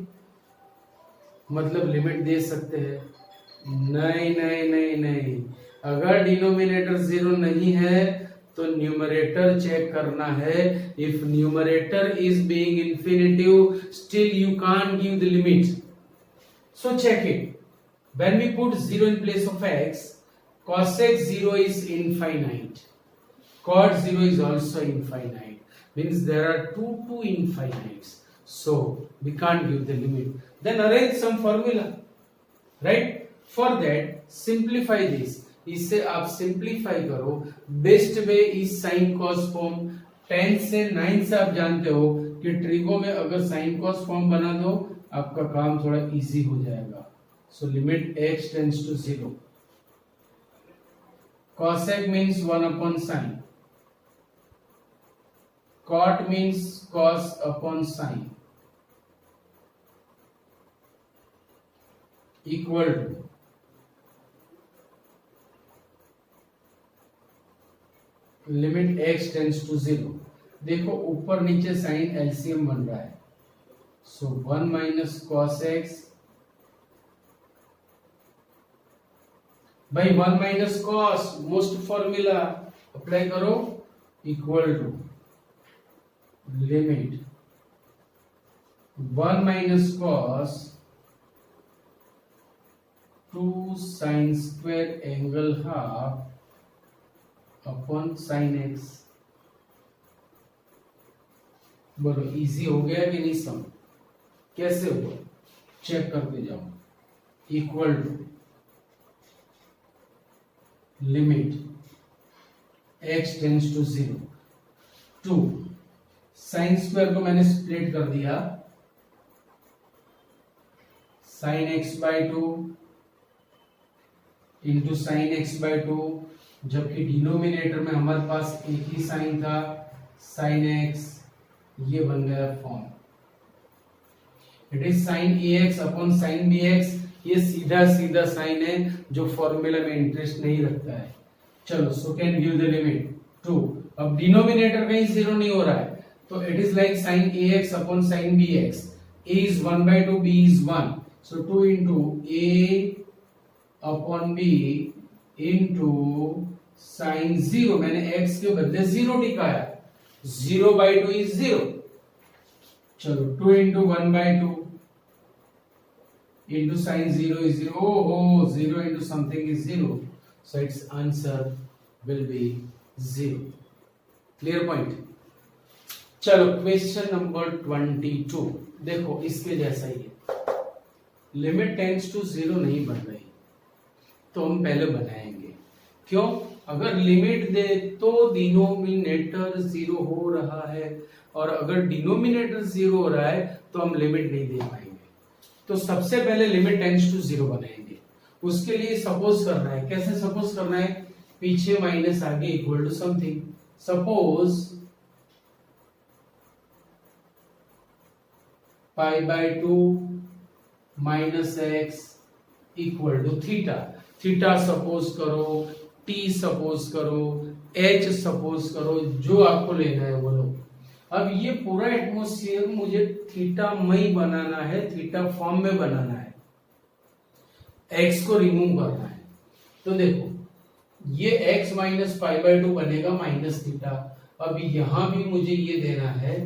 मतलब लिमिट दे सकते हैं, नहीं नहीं नहीं नहीं, अगर डिनोमिनेटर 0 नहीं है तो न्यूमरेटर चेक करना है। If numerator is being infinitive, still you can't give the limit. So check it. When we put 0 in place of x, cosec 0 is infinite. Cot 0 is also infinite. Means there are two infinites. So we can't give the limit. Then arrange some formula. Right? For that, simplify this. इससे आप simplify करो. Best way is sine cos form. 10 से 9 से आप जानते हो कि trigo में अगर साइन कॉस फॉर्म बना दो आपका काम थोड़ा इजी हो जाएगा. So limit x tends to 0. cosec means 1 upon sin. Cot means cos upon sin. Equal to limit x tends to 0. देखो ऊपर नीचे साइन एलसीएम बन रहा है. So 1 minus cos x by 1 minus cos. Most formula apply करो. Equal to limit 1 minus cos 2 sine square angle half upon sine x. बोलो easy हो गया कि नहीं? सम कैसे हुआ चेक करते जाओ. Equal to limit x tends to 0. 2 sine square को मैंने स्प्लिट कर दिया. Sine x by 2 into sine x by 2, जबकि डिनोमिनेटर में हमारे पास एक ही साइन था साइन एक्स. ये बन गया form. It is sine a x upon sine b x. ये सीधा सीधा साइन है जो फॉर्मूला में इंटरेस्ट नहीं रखता है. चलो सो कैन गिव द लिमिट 2. अब डिनोमिनेटर कहीं 0 नहीं हो रहा है तो it is like sine a x upon sine b x. A is 1/2, b is 1. So 2 into a upon b into sine 0. मैंने x के बदले 0 टिकाया. 0/2 इज 0. चलो 2 इंटू 1/2 इंटू साइन 0 इज 0. ओहो 0 into something is 0. So its answer will be 0. Clear point. चलो question number 22. देखो इसके जैसा ही है. लिमिट टेंड्स टू 0 नहीं बन रही तो हम पहले बनाएंगे. क्यों? अगर लिमिट दे तो डिनोमिनेटर 0 हो रहा है और अगर डिनोमिनेटर 0 हो रहा है तो हम लिमिट नहीं दे पाएंगे. तो सबसे पहले लिमिट टेंड्स टू 0 बनाएंगे. उसके लिए सपोज करना है. कैसे सपोज करना है? पीछे माइनस आगे equal to something. Suppose π/2 minus x equal to theta. Theta suppose करो, टी सपोज करो, एच सपोज करो, जो आपको लेना है वो लो. अब ये पूरा एटमॉस्फेयर मुझे थीटा मई बनाना है, थीटा फॉर्म में बनाना है. एक्स को रिमूव करना है. तो देखो ये x माइनस π/2 बनेगा माइनस थीटा. अब यहां भी मुझे ये देना है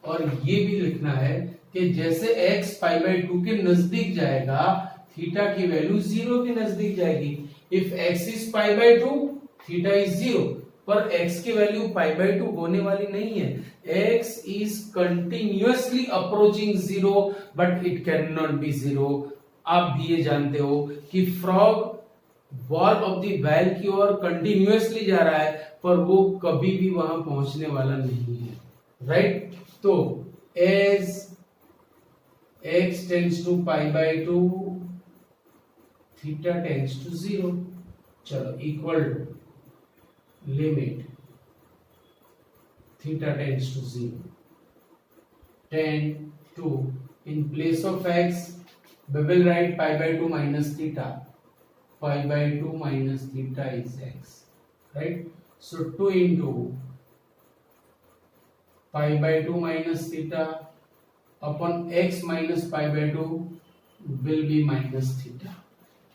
और ये भी लिखना है कि जैसे x π/2 के नजदीक जाएगा थीटा की वैल्यू 0 के नजदीक जाएगी. If x is π/2 theta is 0. पर x की वैल्यू π/2 होने वाली नहीं है. x is continuously approaching 0 but it can not be 0. आप भी ये जानते हो कि frog wall of the well की ओर कंटिन्यूअसली जा रहा है पर वो कभी भी वहां पहुंचने वाला नहीं है. राइट? तो as x tends to π/2 theta tends to 0. चलो equal to limit theta tends to 0 10 2 in place of x we will write π/2 minus theta. π/2 minus theta is x. Right? So 2 into π/2 minus theta upon x minus π/2 will be minus theta.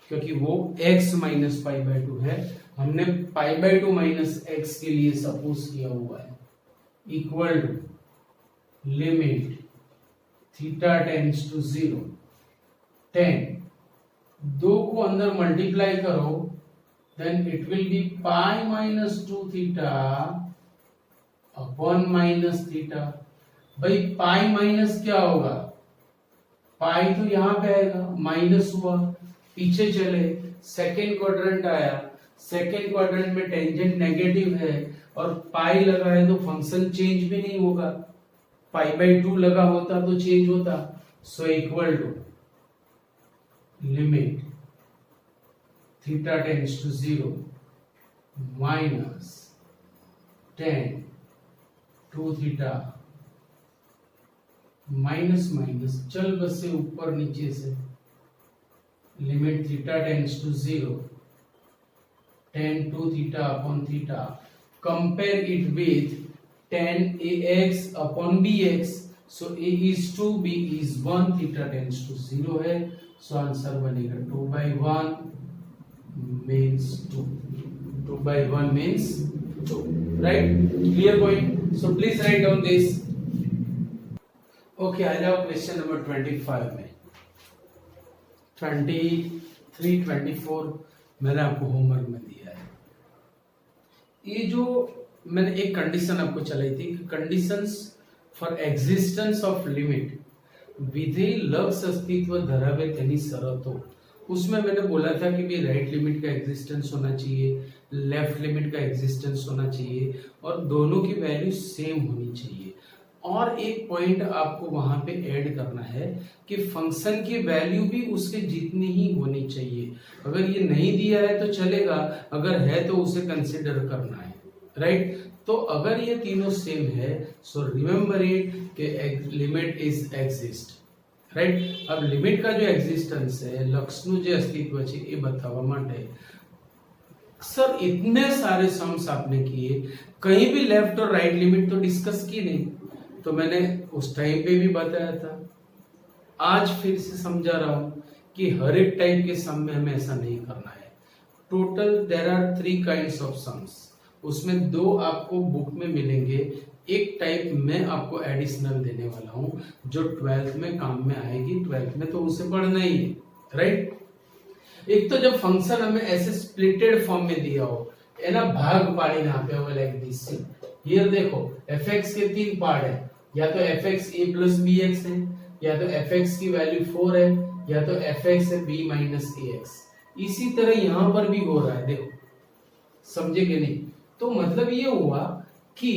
क्योंकि वो x minus π/2 है. हमने π/2 minus x के लिए suppose किया हुआ है. Equal to limit theta tends to 0 10 दो को अंदर मल्टीप्लाई करो, then it will be pi minus 2 theta upon minus theta. भाई पाई माइनस क्या होगा, पाई तो यहां पे आएगा, माइनस हुआ, पीछे चले, सेकेंड क्वाड्रेंट आया, सेकेंड क्वाड्रेंट में टेंजेंट नेगेटिव है और पाई लगा है तो फंक्शन चेंज भी नहीं होगा, पाई बाई 2 लगा होता तो चेंज होता। So equal to limit theta tends to 0 minus tan 2 theta minus minus चल बस से ऊपर नीचे से, limit theta tends to 0 tan 2 theta upon theta, compare it with tan ax upon bx, so a is 2 b is 1 theta tends to 0 है, so answer बनेगा 2 by 1 means 2, 2 by 1 means 2, right? Clear point? So please write down this. Okay, आ जाओ question number 25 में। 23, 24 मैंने आपको homework में दिया है। ये जो मैंने एक कंडीशन आपको चलाई थी, conditions for existence of limit विधेय लक्स अस्तित्व धरावे तेनी शरतो, उसमें मैंने बोला था कि भी राइट लिमिट का एग्जिस्टेंस होना चाहिए, लेफ्ट लिमिट का एग्जिस्टेंस होना चाहिए और दोनों की वैल्यू सेम होनी चाहिए। और एक पॉइंट आपको वहां पे ऐड करना है कि फंक्शन की वैल्यू भी उसके जितनी ही होनी चाहिए। अगर ये नहीं दिया है तो चलेगा, अगर है तो उसे कंसिडर करना है, राइट? तो अगर ये तीनों सेम है, सो रिमेंबर इट कि लिमिट इज एग्जिस्ट, राइट? अब लिमिट का जो एग्जिस्टेंस है, लक्ष्यનું જે અસ્તિત્વ છે એ બતાવવા માટે सर इतने सारे सम्स आपने किए, कहीं भी लेफ्ट और राइट लिमिट तो डिस्कस की नहीं, तो मैंने उस टाइम पे भी बताया था, आज फिर से समझा रहा हूं कि हर एक टाइप के सम में हमें ऐसा नहीं करना है। Total there are 3 kinds of sums, उसमें 2 आपको बुक में मिलेंगे, एक टाइप मैं आपको एडिशनल देने वाला हूं जो 12th में काम में आएगी, 12th में तो उसे पढ़ना ही है, राइट? एक तो जब फंक्शन हमें ऐसे स्प्लिटेड फॉर्म में दिया हो, है ना, भाग पाड़ी आपे हो लाइक दिस। हियर देखो fx के 3 पार्ट है, या तो fx a plus bx है, या तो fx की वैल्यू 4 है, या तो fx है b minus ax। इसी तरह यहां पर भी हो रहा है, देखो समझे कि नहीं? तो मतलब ये हुआ कि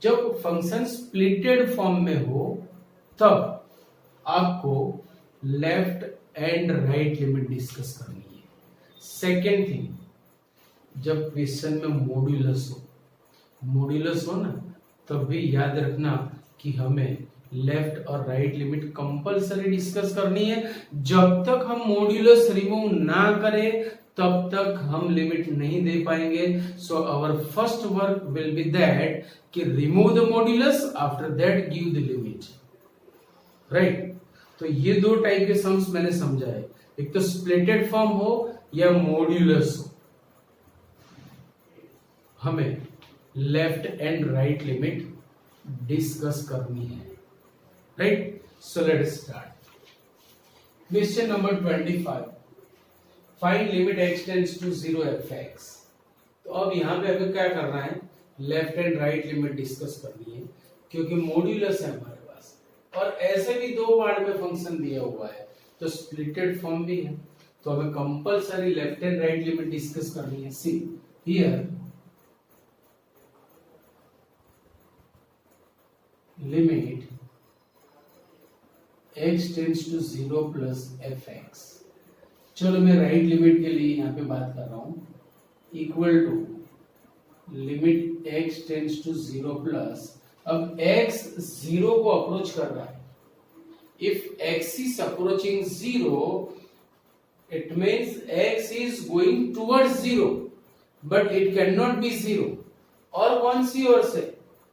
जब फंक्शन स्प्लिटेड फॉर्म में हो तब आपको left and right limit discuss करनी है। सेकेंड थिंग, जब क्वेश्चन में मॉड्यूलस हो ना, तब भी याद रखना कि हमें लेफ्ट और राइट लिमिट कंपलसरी डिस्कस करनी है। जब तक हम मॉड्यूलस रिमूव ना करें तब तक हम लिमिट नहीं दे पाएंगे। So our first work will be that कि remove the modulus, after that give the limit, right? तो ये 2 टाइप के सम्स मैंने समझा है, एक तो स्प्लिटेड फॉर्म हो या मॉड्यूलस हो, हमें left and right limit discuss करनी है, right? So let's start. Question number 25, find limit x tends to 0 fx। तो अब यहां पे हमें क्या करना है, left and right limit discuss करनी है, क्योंकि मॉड्यूलस है हमारे पास और ऐसे भी 2 पार्ट में फंक्शन दिया हुआ है, तो स्प्लिटेड फॉर्म भी है, तो हमें compulsory left and right limit discuss करनी है। See here limit x tends to 0 plus fx। चलो मैं राइट लिमिट के लिए यहां पे बात कर रहा हूं, equal to limit x tends to 0 plus, अब x 0 को अप्रोच कर रहा है, if x is approaching 0 it means x is going towards 0 but it cannot be 0, और कौन सी ओर से,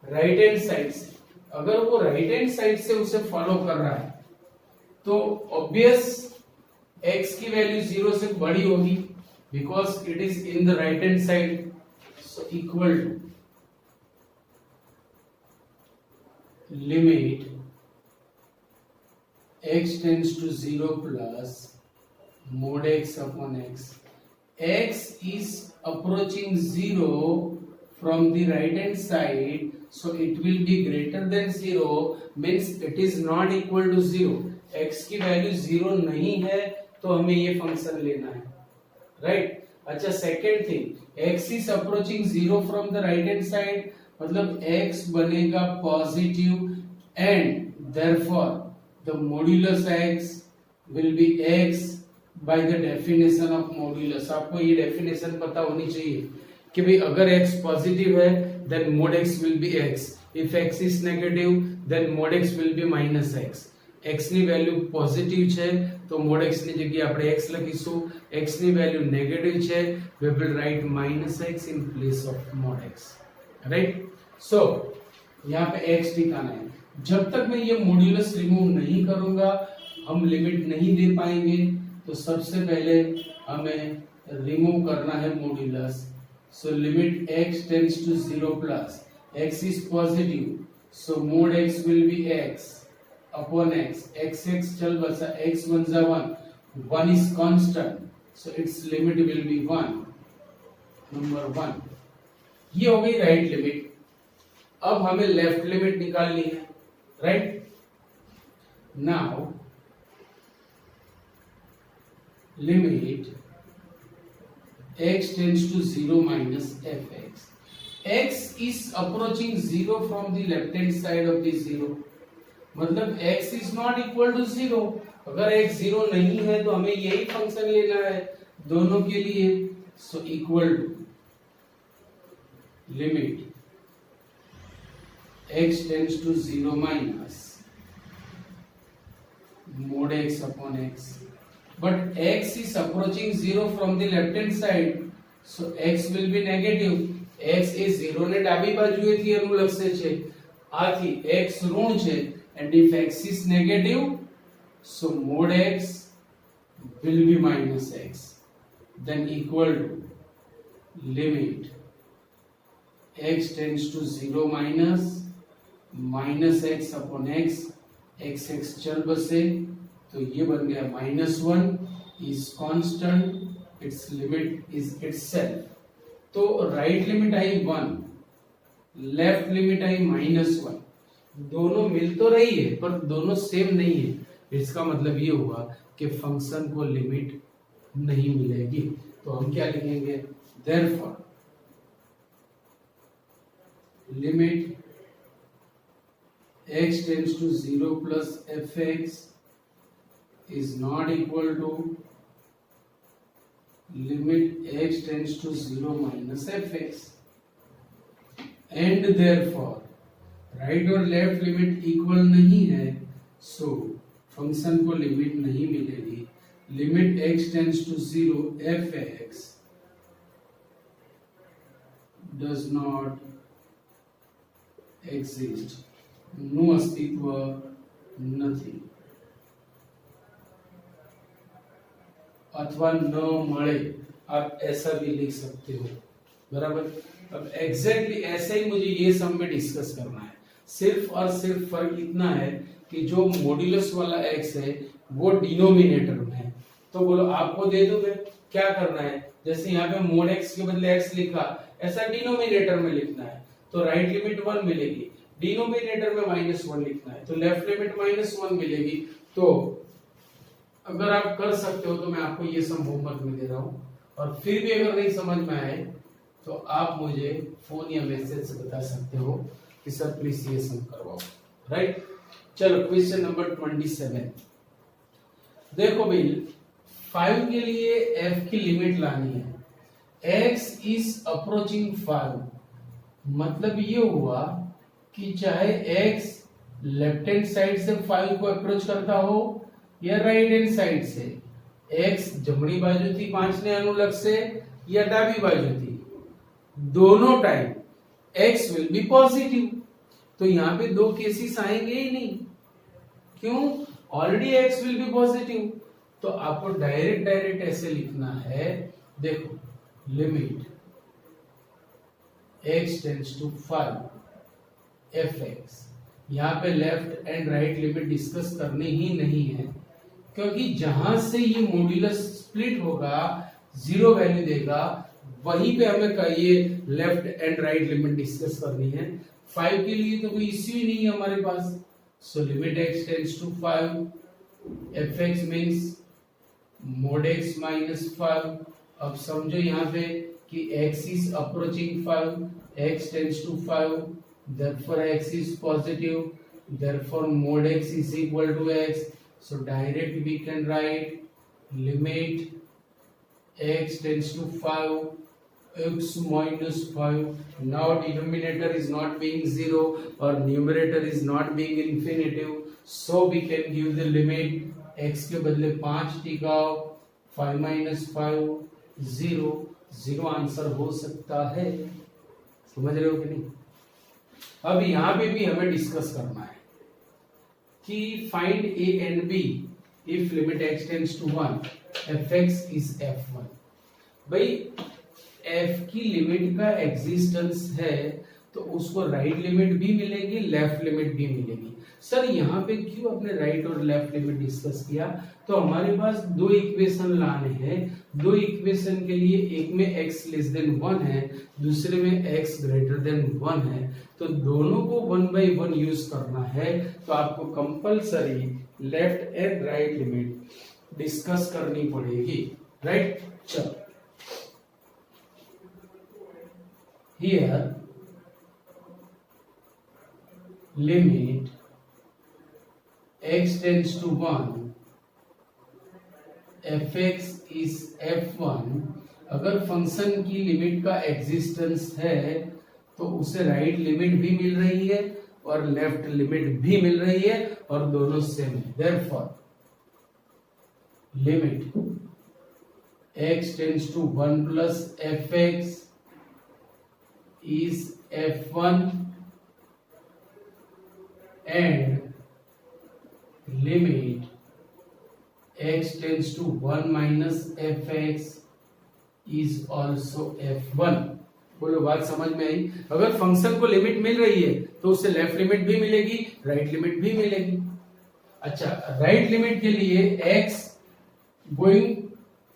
राइट हैंड साइड से। अगर वो राइट हैंड साइड से उसे फॉलो कर रहा है तो ऑब्वियस x की वैल्यू 0 से बड़ी होगी, because it is in the right hand side. So equal to limit x tends to 0 plus mod x upon x. X is approaching 0 from the right hand side, so it will be greater than 0, means it is not equal to 0. x की value 0 नहीं है तो हमें ये function लेना है, right? अच्छा, second thing, x is approaching 0 from the right hand side, मतलब x बनेगा positive and therefore the modulus x will be x by the definition of modulus. आपको ये डेफिनेशन पता होनी चाहिए कि भाई अगर x पॉजिटिव है then mod x will be x, if x is negative then mod x will be minus x. x ની વેલ્યુ પોઝિટિવ છે તો mod x ની જગ્યાએ આપણે x લખીશું, x ની વેલ્યુ નેગેટિવ છે, we will write minus x in place of mod x, right? so यहाँ पे x ठिकाना है, जब तक मैं ये मॉड्यूलस रिमूव नहीं करूंगा हम लिमिट नहीं दे पाएंगे। तो सबसे पहले हमें रिमूव करना है modulus, so limit x tends to 0 plus x is positive, so mod x will be x upon x, x चल बचा, x वन जा 1 is constant, so its limit will be 1, number 1. ये हो गई राइट लिमिट। अब हमें left limit निकालनी है, right? Now limit x tends to 0 minus fx. x is approaching 0 from the left hand side of the 0, मतलब x is not equal to 0. अगर x 0 नहीं है तो हमें यही फंक्शन लेना है दोनों के लिए, so equal to limit x tends to 0 minus mod x upon x. But x is approaching 0 from the left hand side, so x will be negative. x એ 0 ને ડાબી બાજુએથી અનુલક્ષે છે, આથી x ઋણ છે, and if x is negative, so mod x will be minus x, then equal to limit x tends to 0 minus x upon x, x चल बसे तो ये बन गया -1 is constant, its limit is itself. तो right limit आई 1, left limit आई -1, दोनों मिल तो रही है पर दोनों सेम नहीं है। इसका मतलब ये हुआ कि फंक्शन को लिमिट नहीं मिलेगी। तो हम क्या लिखेंगे, therefore limit x tends to 0 plus fx is not equal to limit x tends to 0 minus fx, and therefore right और लेफ्ट लिमिट इक्वल नहीं है, सो फंक्शन को लिमिट नहीं मिलेगी। Limit x tends to 0 fx does not exist, નું અસ્તિત્વ નથી अथवा न મળે, आप ऐसा भी लिख सकते हो, बराबर। अब एग्जैक्टली ऐसे ही मुझे ये सम में डिस्कस करना है। सिर्फ और सिर्फ फर्क इतना है कि जो मॉड्यूलस वाला x है वो डिनोमिनेटर में है। तो बोलो आपको दे दूं मैं, क्या करना है, जैसे यहाँ पे mod x के बदले x लिखा, ऐसा डिनोमिनेटर में लिखना है। तो राइट लिमिट 1 मिलेगी, डिनोमिनेटर में -1 लिखना है, तो लेफ्ट लिमिट -1 मिलेगी। तो अगर आप कर सकते हो तो मैं आपको ये सम होमवर्क में दे रहा हूँ, और फिर भी अगर नहीं समझ में आए तो आप मुझे फोन या मैसेज से बता सकते हो कि सर प्लीज ये सम करवाओ, राइट। चलो क्वेश्चन नंबर 27 देखो भाई, 5 के लिए f की लिमिट लानी है। x इज अप्रोचिंग 5, मतलब ये हुआ कि चाहे x लेफ्ट हैंड साइड से 5 को अप्रोच करता हो या राइट हैंड साइड से, x जमणी बाजुથી 5 ने अनुलक्षे या डाबी बाजुથી, दोनों time x will be positive. तो यहाँ पे दो केसेस आएंगे ही नहीं, क्यों, already x will be positive. तो आपको डायरेक्ट ऐसे लिखना है, देखो limit x tends to 5 fx, यहाँ पे left and right limit discuss करनी ही नहीं है, क्योंकि जहां से ये मॉड्यूलस स्प्लिट होगा, जीरो वैल्यू देगा, वहीं पे हमें ये left and right limit discuss करनी है। 5 के लिए तो कोई इश्यू ही नहीं है हमारे पास, सो limit x tends to 5, fx means mod x minus 5। अब समझो यहाँ पे कि x is approaching 5, x tends to 5, therefore x is positive, therefore mod x is equal to x. So direct we can write limit x tends to 5, x minus 5. Now denominator is not being 0 or numerator is not being infinitive, so we can give the limit x के बदले 5 टिकाओ, 5 minus 5 0, 0 answer हो सकता है। समझ रहे हो कि नहीं? अब यहां पे भी हमें डिस्कस करना है कि find a and b if limit x tends to 1, fx is f1। भाई f की लिमिट का एग्जिस्टेंस है तो उसको राइट लिमिट भी मिलेगी, लेफ्ट लिमिट भी मिलेगी। सर यहाँ पे क्यों अपने राइट और लेफ्ट लिमिट डिस्कस किया? तो हमारे पास दो इक्वेशन लाने हैं। दो इक्वेशन के लिए एक में x लेस देन 1 है, दूसरे में x ग्रेटर देन 1 है, तो दोनों को 1/1 यूज करना है। तो आपको compulsory left and right limit discuss करनी पड़ेगी, राइट? चलो here limit x tends to 1, fx is f1। अगर फंक्शन की लिमिट का एग्जिस्टेंस है तो उसे राइट लिमिट भी मिल रही है और लेफ्ट लिमिट भी मिल रही है और दोनों सेम है। therefore limit x tends to 1 plus fx is f1 and limit x tends to 1 minus fx is also f1। बोलो बात समझ में आई? अगर फंक्शन को लिमिट मिल रही है तो उसे लेफ्ट लिमिट भी मिलेगी, राइट लिमिट भी मिलेगी। अच्छा, राइट लिमिट के लिए x going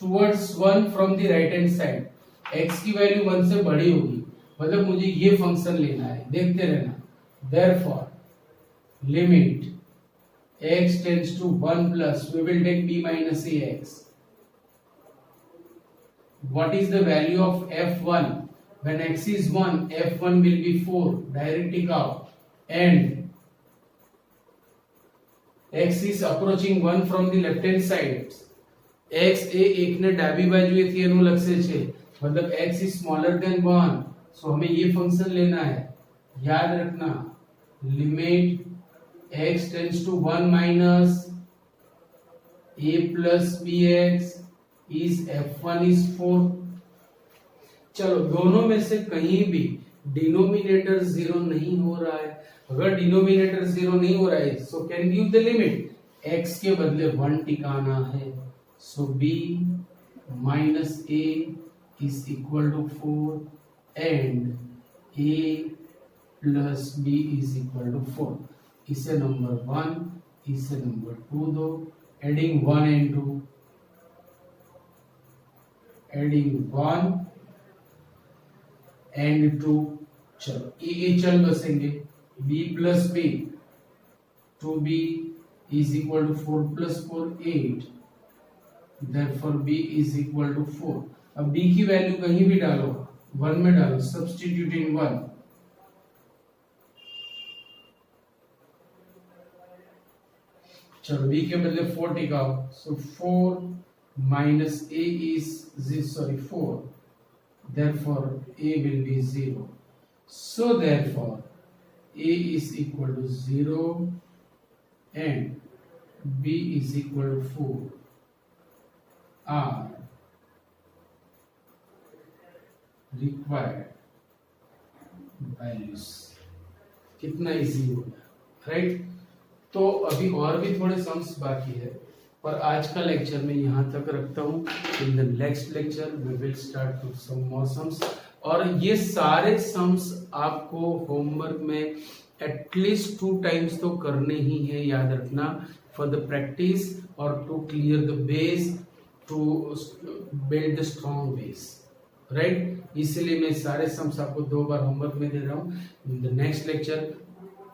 towards 1 from the right hand side, x की वैल्यू 1 से बड़ी होगी, मतलब मुझे ये फंक्शन लेना है, देखते रहना। therefore limit x tends to 1 plus, we will take b minus ax। what is the value of f1? when x is 1, f1 will be 4, direct take out, and x is approaching 1 from the left hand side, x એ એકને ડાબી બાજુએ થી એનું લક્ષે છે, मतलब x is smaller than 1, सो हमें ये function लेना है। याद रखना limit x tends to 1 minus a plus bx is f1 is 4। चलो दोनों में से कहीं भी डिनोमिनेटर 0 नहीं हो रहा है। अगर डिनोमिनेटर 0 नहीं हो रहा है so can give the limit x के बदले 1 टिकाना है, so b minus a is equal to 4 and a plus b is equal to 4। इसे नंबर 1, इसे नंबर 2 दो, एडिंग 1 and 2, एडिंग 1 and 2। चलो ए चल बसेंगे, b plus b, 2b is equal to 4 plus 4 8, therefore b is equal to 4। अब b की value कहीं भी डालो, 1 में डालो, सब्स्टिट्यूटिंग 1, चलो b के बदले 4 टिकाओ, सो 4 minus a is 4, therefore a will be 0, so therefore a is equal to 0 and b is equal to 4 are required values। कितना इजी हो गया, राइट? तो अभी और भी थोड़े सम्स बाकी है, पर आज का लेक्चर मैं यहाँ तक रखता हूँ। In the next lecture we will start with some more sums, और ये सारे सम्स आपको होमवर्क में एटलीस्ट 2 टाइम्स तो करने ही है, याद रखना, फॉर द प्रैक्टिस और to clear the base, to build the strong base, right. इसलिए मैं सारे सम्स आपको 2 बार होमवर्क में दे रहा हूँ। द नेक्स्ट लेक्चर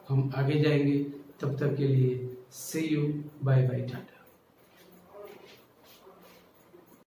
हम आगे जाएंगे, तब तक के लिए सी यू, बाय बाय, टाटा।